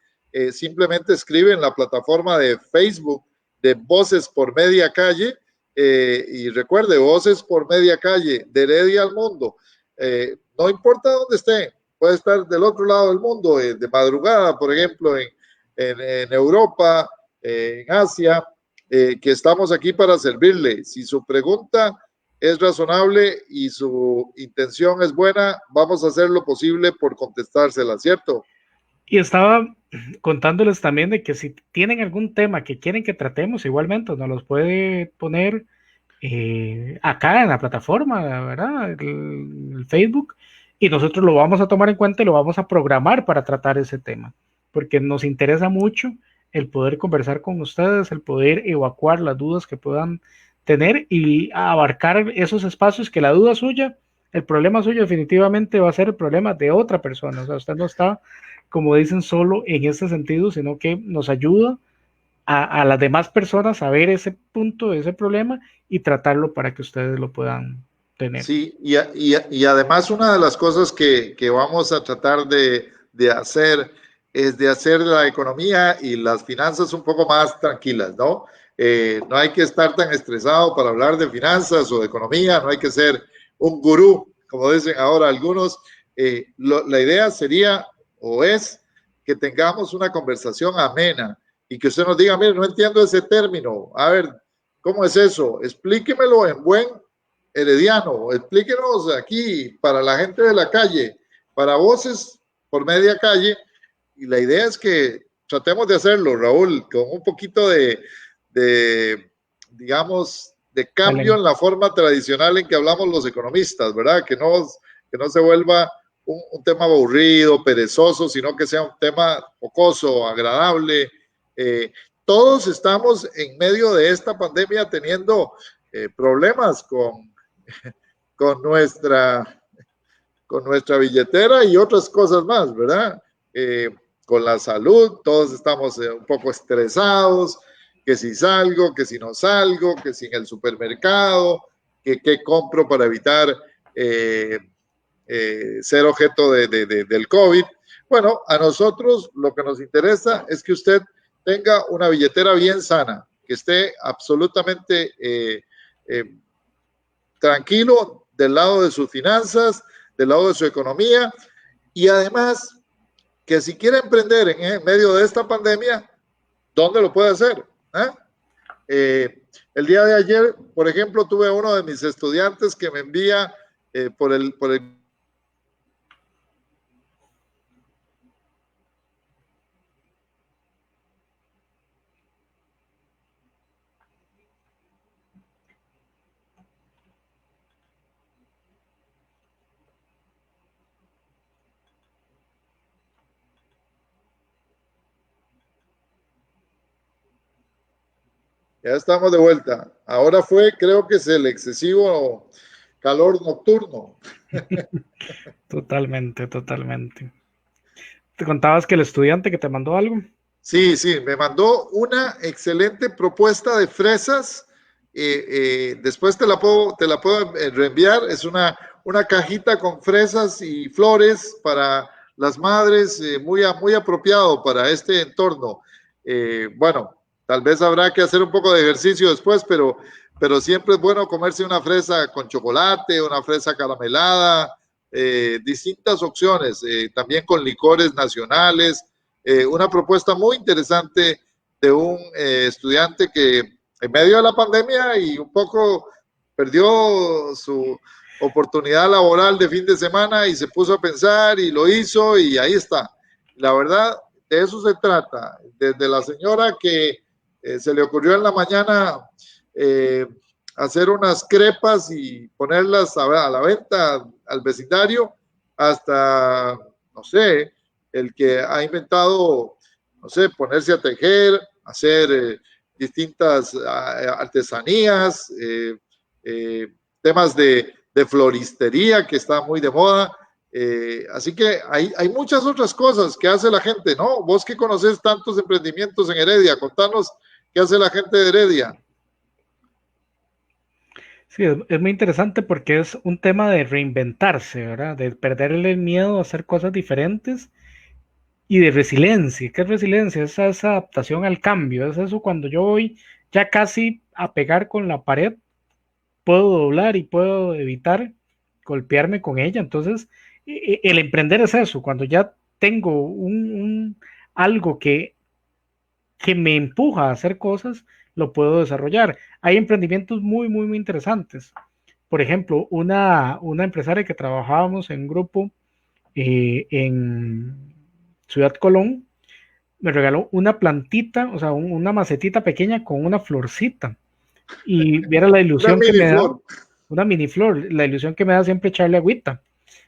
Simplemente escribe en la plataforma de Facebook de Voces por Media Calle y recuerde, Voces por Media Calle, de Heredia al Mundo. No importa dónde esté, puede estar del otro lado del mundo, de madrugada, por ejemplo, en Europa, en Asia, que estamos aquí para servirle. Si su pregunta es razonable y su intención es buena, vamos a hacer lo posible por contestársela, ¿cierto? Y estaba contándoles también de que si tienen algún tema que quieren que tratemos, igualmente nos los puede poner acá en la plataforma, ¿verdad? El Facebook, y nosotros lo vamos a tomar en cuenta y lo vamos a programar para tratar ese tema, porque nos interesa mucho el poder conversar con ustedes, el poder evacuar las dudas que puedan tener y abarcar esos espacios que la duda suya, el problema suyo definitivamente va a ser el problema de otra persona, o sea, usted no está, como dicen, solo en este sentido, sino que nos ayuda a las demás personas a ver ese punto, ese problema y tratarlo para que ustedes lo puedan tener. Sí, y además una de las cosas que vamos a tratar de hacer es de hacer la economía y las finanzas un poco más tranquilas, ¿no? No hay que estar tan estresado para hablar de finanzas o de economía, no hay que ser un gurú, como dicen ahora algunos. La idea sería o es que tengamos una conversación amena y que usted nos diga, mire, no entiendo ese término, a ver, ¿cómo es eso? Explíquemelo en buen herediano, explíquenos aquí para la gente de la calle, para Voces por Media Calle, y la idea es que tratemos de hacerlo, Raúl, con un poquito digamos, de cambio Vale. en la forma tradicional en que hablamos los economistas, ¿verdad? Que no se vuelva un tema aburrido, perezoso, sino que sea un tema jocoso, agradable. Todos estamos en medio de esta pandemia teniendo problemas con nuestra, con nuestra billetera y otras cosas más, ¿verdad? Con la salud, todos estamos un poco estresados, que si salgo, que si no salgo, que si en el supermercado, que qué compro para evitar ser objeto del COVID. Bueno, a nosotros lo que nos interesa es que usted tenga una billetera bien sana, que esté absolutamente tranquilo del lado de sus finanzas, del lado de su economía y además que si quiere emprender en medio de esta pandemia, ¿dónde lo puede hacer? El día de ayer, por ejemplo, tuve uno de mis estudiantes que me envía por el Ya estamos de vuelta. Ahora fue, creo que es el excesivo calor nocturno. Totalmente, totalmente. ¿Te contabas que el estudiante que te mandó algo? Sí, sí, me mandó una excelente propuesta de fresas. Después te la puedo reenviar. Es una cajita con fresas y flores para las madres, muy apropiado para este entorno. Bueno, tal vez habrá que hacer un poco de ejercicio después, pero siempre es bueno comerse una fresa con chocolate, una fresa caramelada, distintas opciones, también con licores nacionales, una propuesta muy interesante de un estudiante que en medio de la pandemia y un poco perdió su oportunidad laboral de fin de semana y se puso a pensar y lo hizo y ahí está. La verdad, de eso se trata. Desde la señora que se le ocurrió en la mañana eh, hacer unas crepas y ponerlas a la venta al vecindario, hasta, no sé, el que ha inventado, no sé, ponerse a tejer, hacer distintas artesanías, temas de floristería que está muy de moda. Así que hay muchas otras cosas que hace la gente, ¿no? Vos que conoces tantos emprendimientos en Heredia, contanos qué hace la gente de Heredia. Sí, es muy interesante porque es un tema de reinventarse, ¿verdad? De perderle el miedo a hacer cosas diferentes y de resiliencia. ¿Qué es resiliencia? Esa adaptación al cambio. Es eso cuando yo voy ya casi a pegar con la pared, puedo doblar y puedo evitar golpearme con ella. Entonces, el emprender es eso, cuando ya tengo algo que me empuja a hacer cosas, lo puedo desarrollar. Hay emprendimientos muy interesantes. Por ejemplo, una empresaria que trabajábamos en grupo en Ciudad Colón, me regaló una plantita, o sea, una macetita pequeña con una florcita. Y viera la Una ilusión que mini me da, flor. una mini flor, la ilusión que me da siempre echarle agüita.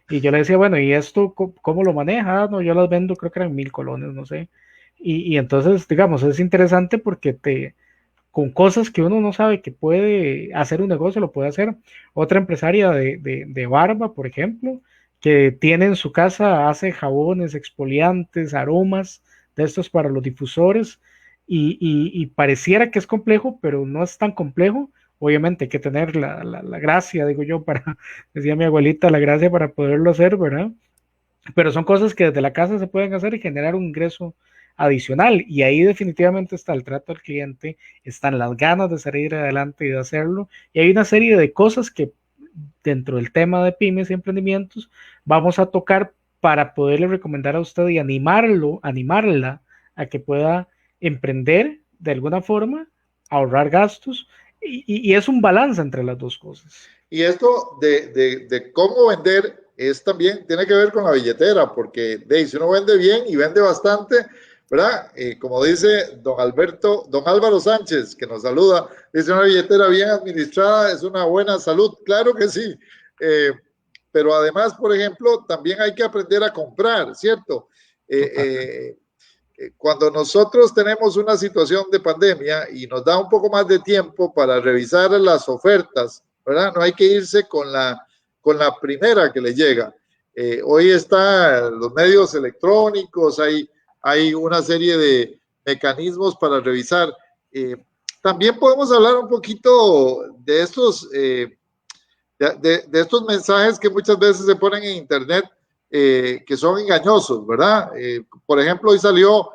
Y yo le decía, bueno, ¿y esto cómo lo maneja? No, yo las vendo, creo que eran 1000 colones, no sé. Y entonces, digamos, es interesante porque con cosas que uno no sabe que puede hacer un negocio, lo puede hacer. Otra empresaria de barba, por ejemplo, que tiene en su casa, hace jabones, exfoliantes, aromas, de estos para los difusores, y pareciera que es complejo, pero no es tan complejo. Obviamente hay que tener la gracia, digo yo, para, decía mi abuelita, la gracia para poderlo hacer, ¿verdad? Pero son cosas que desde la casa se pueden hacer y generar un ingreso adicional. Y ahí definitivamente está el trato al cliente, están las ganas de salir adelante y de hacerlo. Y hay una serie de cosas que dentro del tema de pymes y emprendimientos vamos a tocar para poderle recomendar a usted y animarla a que pueda emprender de alguna forma, ahorrar gastos. Y es un balance entre las dos cosas. Y esto de cómo vender es también, tiene que ver con la billetera, porque si uno vende bien y vende bastante, ¿verdad? Como dice don Álvaro Sánchez, que nos saluda, dice una billetera bien administrada es una buena salud. Claro que sí. Eh, pero además, por ejemplo, también hay que aprender a comprar, ¿cierto? Eh, cuando nosotros tenemos una situación de pandemia y nos da un poco más de tiempo para revisar las ofertas, ¿verdad? No hay que irse con la primera que le llega. Hoy están los medios electrónicos, hay una serie de mecanismos para revisar. También podemos hablar un poquito de estos, de estos mensajes que muchas veces se ponen en Internet que son engañosos, ¿verdad? Por ejemplo, hoy salió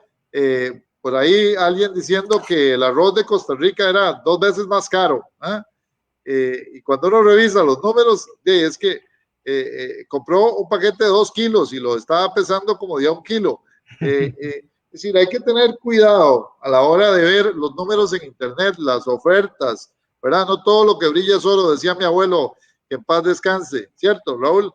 por ahí alguien diciendo que el arroz de Costa Rica era 2 veces más caro. Y cuando uno revisa los números, es que compró un paquete de 2 kilos y lo estaba pesando como de 1 kilo. Es decir, hay que tener cuidado a la hora de ver los números en Internet, las ofertas, ¿verdad? No todo lo que brilla es oro, decía mi abuelo, que en paz descanse, ¿cierto, Raúl?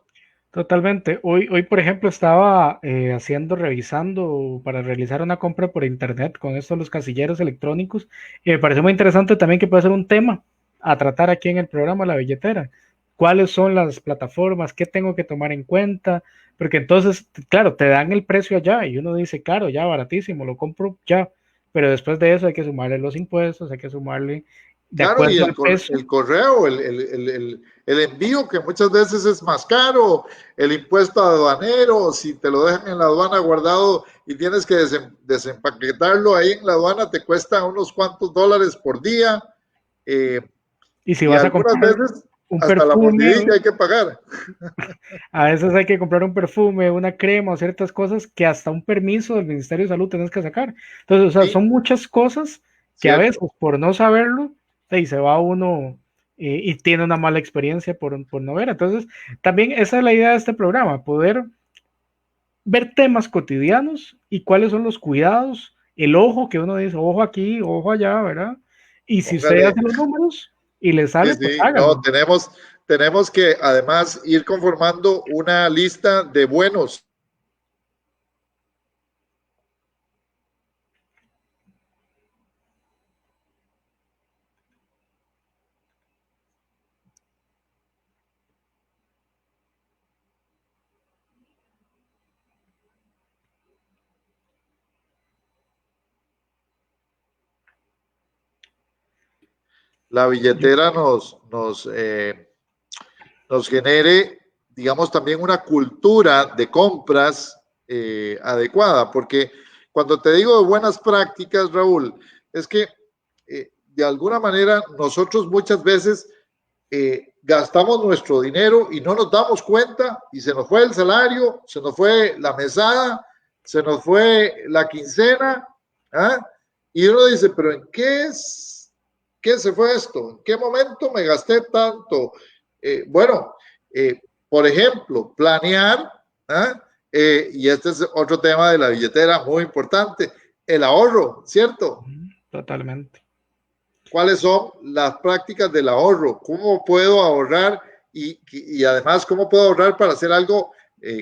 Totalmente. Hoy por ejemplo, estaba revisando para realizar una compra por internet con esto los casilleros electrónicos y me pareció muy interesante también que puede ser un tema a tratar aquí en el programa La Billetera. ¿Cuáles son las plataformas? ¿Qué tengo que tomar en cuenta? Porque entonces, claro, te dan el precio allá y uno dice, claro, ya baratísimo, lo compro ya. Pero después de eso hay que sumarle los impuestos, hay que sumarle de Claro, y acuerdo al peso. el correo, el envío, que muchas veces es más caro, el impuesto aduanero, si te lo dejan en la aduana guardado y tienes que desempaquetarlo ahí en la aduana, te cuesta unos cuantos dólares por día. Eh, Y si y vas a algunas comprar veces, un hasta la perfume, mordidilla hay que pagar. a veces hay que comprar un perfume, una crema o ciertas cosas que hasta un permiso del Ministerio de Salud tenés que sacar. Entonces, o sea, Sí, son muchas cosas que a veces cierto. por no saberlo, y se va uno y tiene una mala experiencia por no ver. Entonces, también esa es la idea de este programa, poder ver temas cotidianos y cuáles son los cuidados, el ojo que uno dice, ojo aquí, ojo allá, ¿verdad? Y si usted Póngale. hace los números y le Sí, sale, pues sí, no, hágalo. tenemos que además ir conformando una lista de buenos. La billetera nos genere, digamos, también una cultura de compras adecuada, porque cuando te digo de buenas prácticas, Raúl, es que de alguna manera nosotros muchas veces gastamos nuestro dinero y no nos damos cuenta y se nos fue el salario, se nos fue la mesada, se nos fue la quincena, ¿ah? Y uno dice, pero ¿en qué se fue esto? ¿En qué momento me gasté tanto? Bueno, por ejemplo, planear, ¿ah? Y este es otro tema de la billetera muy importante, el ahorro, ¿cierto? Totalmente. ¿Cuáles son las prácticas del ahorro? ¿Cómo puedo ahorrar? Y además, ¿cómo puedo ahorrar para hacer algo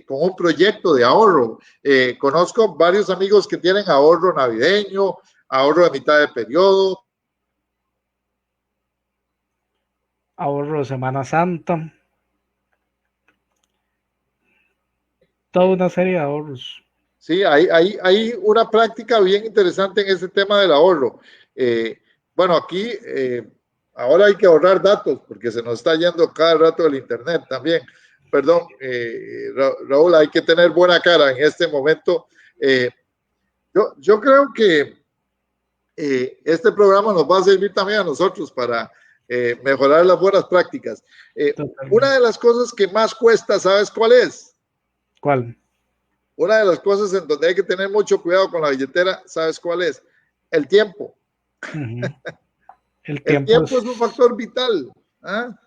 con un proyecto de ahorro? Conozco varios amigos que tienen ahorro navideño, ahorro de mitad de periodo. Ahorro de Semana Santa, toda una serie de ahorros. Sí, hay una práctica bien interesante en ese tema del ahorro. Bueno, aquí ahora hay que ahorrar datos porque se nos está yendo cada rato el internet también. Perdón, Raúl, hay que tener buena cara en este momento. Eh, yo creo que este programa nos va a servir también a nosotros para mejorar las buenas prácticas. Una Totalmente. de las cosas que más cuesta, ¿sabes cuál es? ¿Cuál? Una de las cosas en donde hay que tener mucho cuidado con la billetera, ¿sabes cuál es? El tiempo. Uh-huh. El El tiempo tiempo es, es un factor vital. ¿Ah?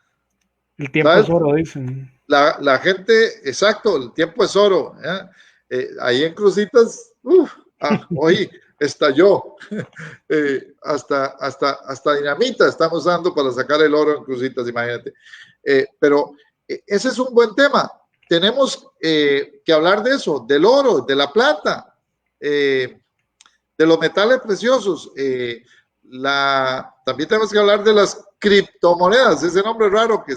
el tiempo es ¿Sabes? oro, dicen. La gente, exacto, el tiempo es oro. Ahí en Cruzitas, hoy estalló. Hasta dinamita estamos dando para sacar el oro en Cruzitas, imagínate. Pero ese es un buen tema. Tenemos que hablar de eso, del oro, de la plata, de los metales preciosos. También tenemos que hablar de las criptomonedas, ese nombre raro que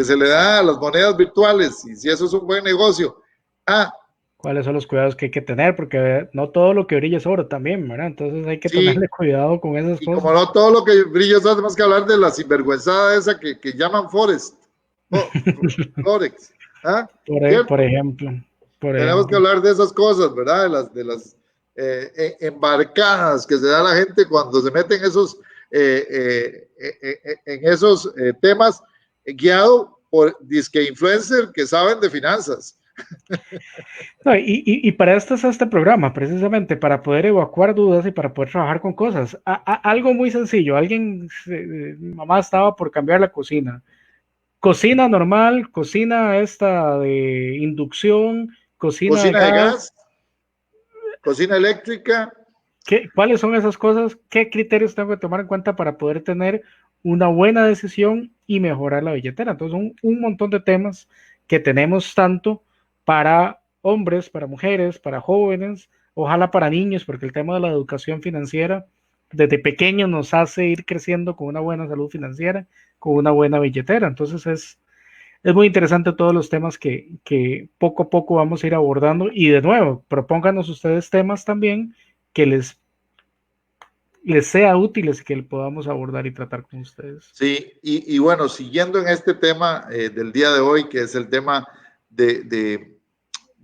se le da a las monedas virtuales, y si eso es un buen negocio. ¿Cuáles son los cuidados que hay que tener? Porque no todo lo que brilla es oro también, ¿verdad? Entonces hay que Sí, tenerle cuidado con esas y como cosas. no todo lo que brilla, tenemos que hablar de la sinvergüenzada esa que llaman Forex. Forex, ¿ah? Por ¿Cierto? ejemplo, por Tenemos que ejemplo. hablar de esas cosas, ¿verdad? De las embarcadas que se da la gente cuando se meten en esos temas guiado por disque influencer que saben de finanzas. No, y para esto es este programa, precisamente, para poder evacuar dudas y para poder trabajar con cosas. Algo muy sencillo, mamá estaba por cambiar la cocina. Cocina normal, cocina esta de inducción, cocina de Cocina de gas. gas, cocina eléctrica. ¿Cuáles son esas cosas? ¿Qué criterios tengo que tomar en cuenta para poder tener una buena decisión y mejorar la billetera? Entonces, un montón de temas que tenemos tanto para hombres, para mujeres, para jóvenes, ojalá para niños, porque el tema de la educación financiera desde pequeños nos hace ir creciendo con una buena salud financiera, con una buena billetera. Entonces, es muy interesante todos los temas que poco a poco vamos a ir abordando. Y de nuevo, propónganos ustedes temas también que les sea útiles y que podamos abordar y tratar con ustedes. Sí, y bueno, siguiendo en este tema del día de hoy, que es el tema de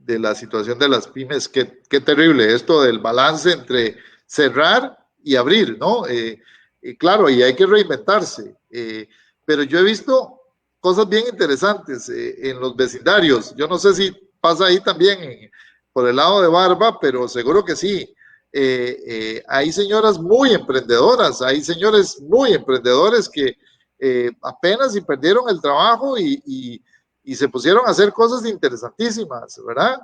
la situación de las pymes, qué terrible esto del balance entre cerrar y abrir, ¿no? Claro, y hay que reinventarse. pero yo he visto cosas bien interesantes en los vecindarios. Yo no sé si pasa ahí también por el lado de Barba, pero seguro que sí. Hay señoras muy emprendedoras, hay señores muy emprendedores que apenas si perdieron el trabajo y se pusieron a hacer cosas interesantísimas, ¿verdad?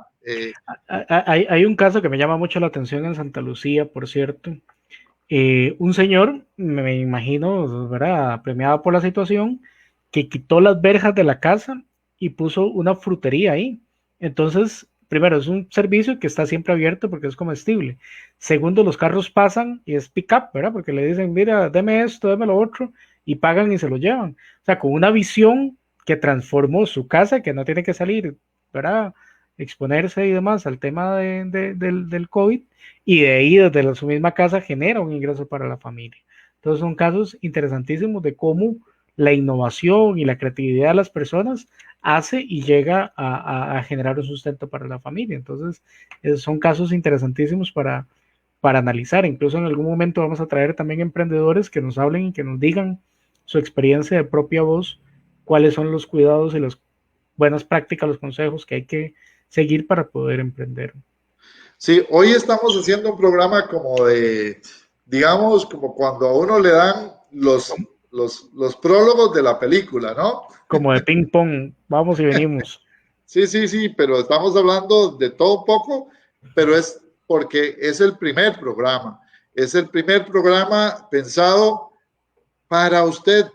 Hay un caso que me llama mucho la atención en Santa Lucía, por cierto. Un señor, me imagino, ¿verdad?, premiado por la situación, que quitó las verjas de la casa y puso una frutería ahí. Entonces, primero, es un servicio que está siempre abierto porque es comestible. Segundo, los carros pasan y es pick-up, ¿verdad? Porque le dicen, mira, deme esto, deme lo otro, y pagan y se lo llevan. O sea, con una visión que transformó su casa, que no tiene que salir, ¿verdad?, exponerse y demás al tema del COVID, y de ahí desde su misma casa genera un ingreso para la familia. Entonces son casos interesantísimos de cómo la innovación y la creatividad de las personas hace y llega a generar un sustento para la familia. Entonces son casos interesantísimos para analizar. Incluso en algún momento vamos a traer también emprendedores que nos hablen y que nos digan su experiencia de propia voz, cuáles son los cuidados y las buenas prácticas, los consejos que hay que seguir para poder emprender. Sí, hoy estamos haciendo un programa como de, digamos, como cuando a uno le dan los prólogos de la película, ¿no? Como de ping pong, vamos y venimos. Sí, sí, sí, pero estamos hablando de todo un poco, pero es porque es el primer programa. Es el primer programa pensado para usted,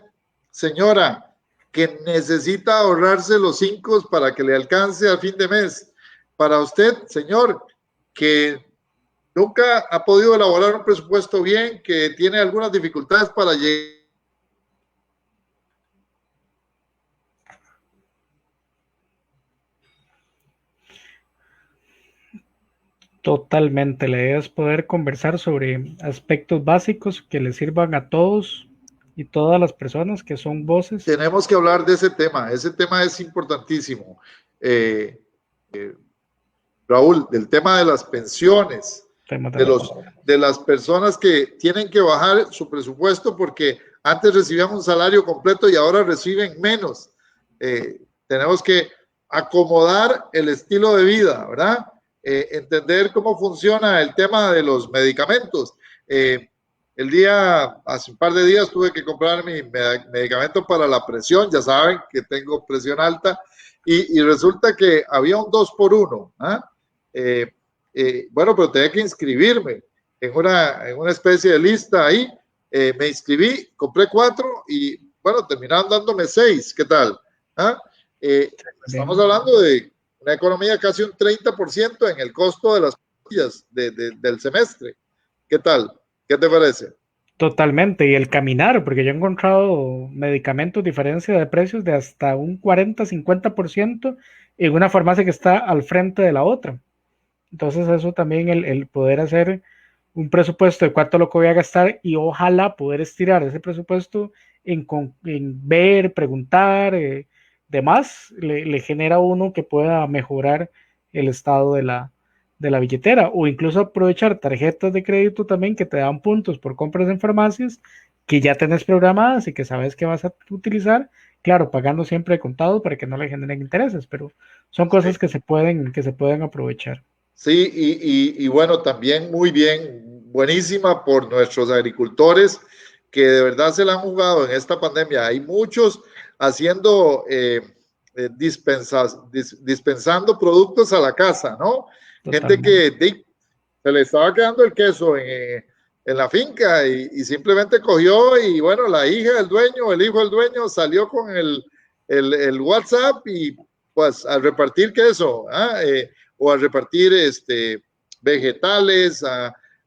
señora, que necesita ahorrarse los 5 para que le alcance a fin de mes. Para usted, señor, que nunca ha podido elaborar un presupuesto bien, que tiene algunas dificultades para llegar. Totalmente, la idea es poder conversar sobre aspectos básicos que le sirvan a todos y todas las personas que son voces. Tenemos que hablar de ese tema es importantísimo. Eh, Raúl, del tema de las pensiones, de las personas que tienen que bajar su presupuesto porque antes recibían un salario completo y ahora reciben menos. Tenemos que acomodar el estilo de vida, ¿verdad? Entender cómo funciona el tema de los medicamentos. Hace un par de días tuve que comprar mi medicamento para la presión, ya saben que tengo presión alta, y resulta que había un 2 por 1. Bueno, pero tenía que inscribirme en una especie de lista ahí. Me inscribí, compré 4 y bueno, terminaron dándome 6. ¿Qué tal? Estamos hablando de una economía casi un 30% en el costo de las pastillas del semestre. ¿Qué tal? ¿Qué te parece? Totalmente, y el caminar, porque yo he encontrado medicamentos, diferencia de precios de hasta un 40-50% en una farmacia que está al frente de la otra. Entonces eso también, el poder hacer un presupuesto de cuánto lo que voy a gastar y ojalá poder estirar ese presupuesto en ver, preguntar, demás, le genera a uno que pueda mejorar el estado de la billetera, o incluso aprovechar tarjetas de crédito también que te dan puntos por compras en farmacias que ya tenés programadas y que sabes que vas a utilizar, claro, pagando siempre de contado para que no le generen intereses, pero son cosas Sí. que se pueden aprovechar. Sí, y bueno, también muy bien, buenísima por nuestros agricultores que de verdad se la han jugado en esta pandemia. Hay muchos haciendo, dispensando productos a la casa, ¿no? Gente Totalmente. que se le estaba quedando el queso en la finca y simplemente cogió y bueno, la hija del dueño, el hijo del dueño salió con el WhatsApp y pues a repartir queso, o a repartir vegetales,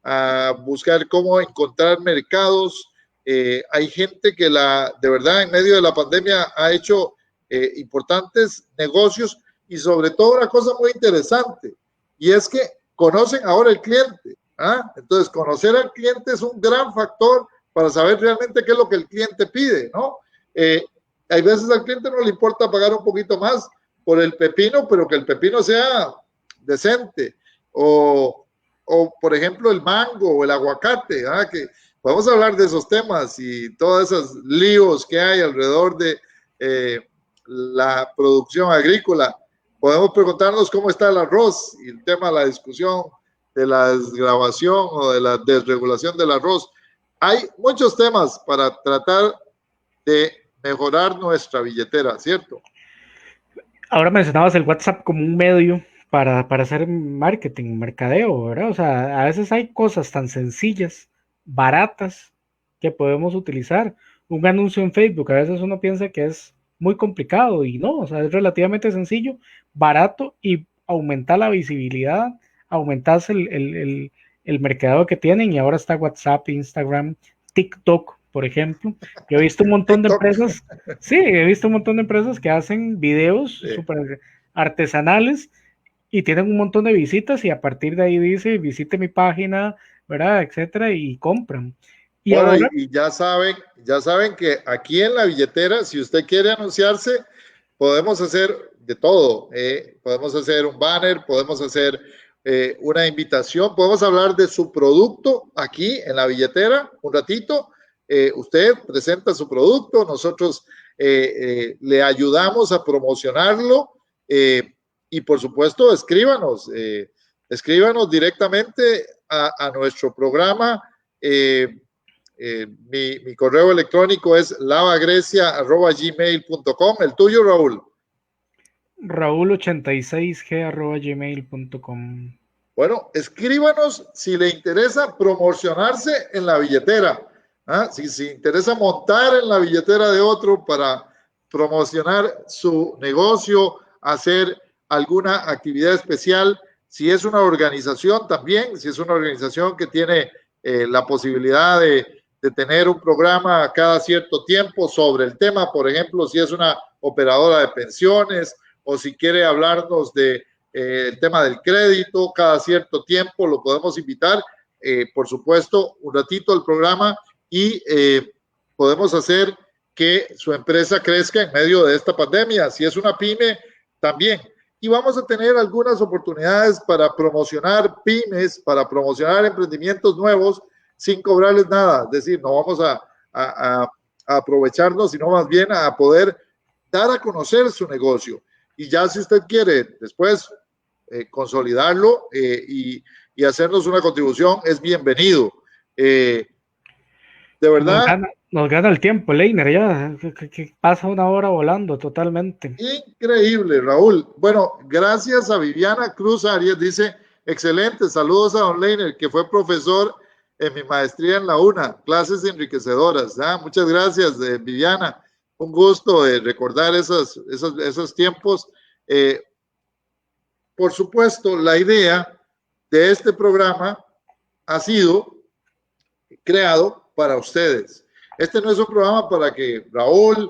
a buscar cómo encontrar mercados. Hay gente que de verdad en medio de la pandemia ha hecho importantes negocios y sobre todo una cosa muy interesante y es que conocen ahora el cliente. Entonces, conocer al cliente es un gran factor para saber realmente qué es lo que el cliente pide, ¿no? Hay veces al cliente no le importa pagar un poquito más por el pepino, pero que el pepino sea decente. O por ejemplo, el mango o el aguacate, Podemos hablar de esos temas y todos esos líos que hay alrededor de la producción agrícola. Podemos preguntarnos cómo está el arroz y el tema de la discusión de la desgravación o de la desregulación del arroz. Hay muchos temas para tratar de mejorar nuestra billetera, ¿cierto? Ahora mencionabas el WhatsApp como un medio para hacer marketing, mercadeo, ¿verdad? O sea, a veces hay cosas tan sencillas, baratas, que podemos utilizar. Un anuncio en Facebook, a veces uno piensa que es muy complicado y no, o sea, es relativamente sencillo, barato y aumenta la visibilidad, aumentas el mercadeo que tienen y ahora está WhatsApp, Instagram, TikTok, por ejemplo. Yo he visto un montón de TikTok. empresas, sí, he visto un montón de empresas que hacen videos súper artesanales y tienen un montón de visitas y a partir de ahí dice, visite mi página, ¿verdad? Etcétera, y compran. Y Bueno, ahora, y ya saben que aquí en la billetera, si usted quiere anunciarse, podemos hacer de todo. Podemos hacer un banner, podemos hacer una invitación, podemos hablar de su producto aquí en la billetera un ratito. Usted presenta su producto, nosotros le ayudamos a promocionarlo y por supuesto escríbanos directamente a nuestro programa. Mi correo electrónico es lavagrecia@gmail.com. El tuyo, Raúl. Raúl86g@gmail.com. Bueno, escríbanos si le interesa promocionarse en la billetera. Si interesa montar en la billetera de otro para promocionar su negocio, hacer alguna actividad especial. Si es una organización también, si es una organización que tiene la posibilidad de tener un programa cada cierto tiempo sobre el tema, por ejemplo, si es una operadora de pensiones o si quiere hablarnos de el tema del crédito, cada cierto tiempo lo podemos invitar, por supuesto, un ratito al programa y podemos hacer que su empresa crezca en medio de esta pandemia. Si es una pyme, también. Y vamos a tener algunas oportunidades para promocionar pymes, para promocionar emprendimientos nuevos sin cobrarles nada. Es decir, no vamos a aprovecharnos, sino más bien a poder dar a conocer su negocio. Y ya si usted quiere después consolidarlo y hacernos una contribución, es bienvenido. De verdad. Nos gana el tiempo, Leiner, ya que pasa una hora volando totalmente. Increíble, Raúl. Bueno, gracias a Viviana Cruz Arias, dice, excelente, saludos a don Leiner, que fue profesor en mi maestría en la UNA, clases enriquecedoras. Muchas gracias, Viviana. Un gusto recordar esos tiempos. Por supuesto, la idea de este programa ha sido creado para ustedes. Este no es un programa para que Raúl,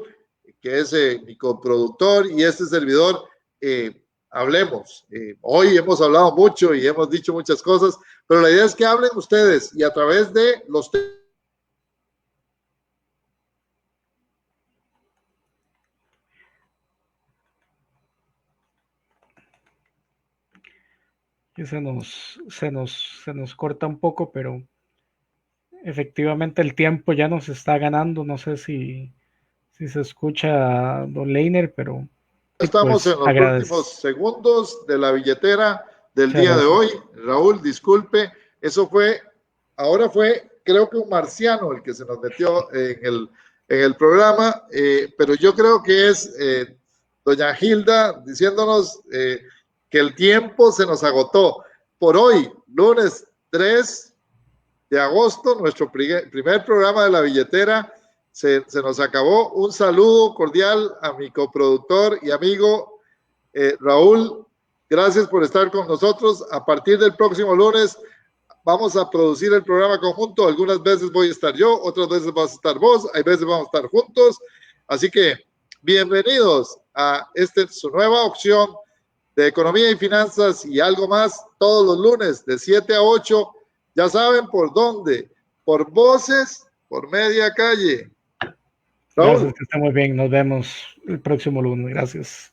que es mi coproductor, y este servidor, hablemos. Hoy hemos hablado mucho y hemos dicho muchas cosas, pero la idea es que hablen ustedes y a través de los Y se nos corta un poco, pero efectivamente el tiempo ya nos está ganando. No sé si se escucha don Leiner, pero estamos pues en los agradezco. últimos segundos de la billetera del Muchas día de gracias. hoy. Raúl, disculpe, ahora fue, creo que un marciano el que se nos metió en el programa, pero yo creo que es doña Hilda diciéndonos que el tiempo se nos agotó. Por hoy, lunes 3 de agosto, nuestro primer programa de la billetera se nos acabó. Un saludo cordial a mi coproductor y amigo Raúl. Gracias por estar con nosotros. A partir del próximo lunes vamos a producir el programa conjunto. Algunas veces voy a estar yo, otras veces vas a estar vos, hay veces vamos a estar juntos. Así que bienvenidos a su nueva opción de economía y finanzas y algo más todos los lunes de 7 a 8. Ya saben por dónde, por Voces, por Media Calle. Gracias, que esté muy bien. Nos vemos el próximo lunes. Gracias.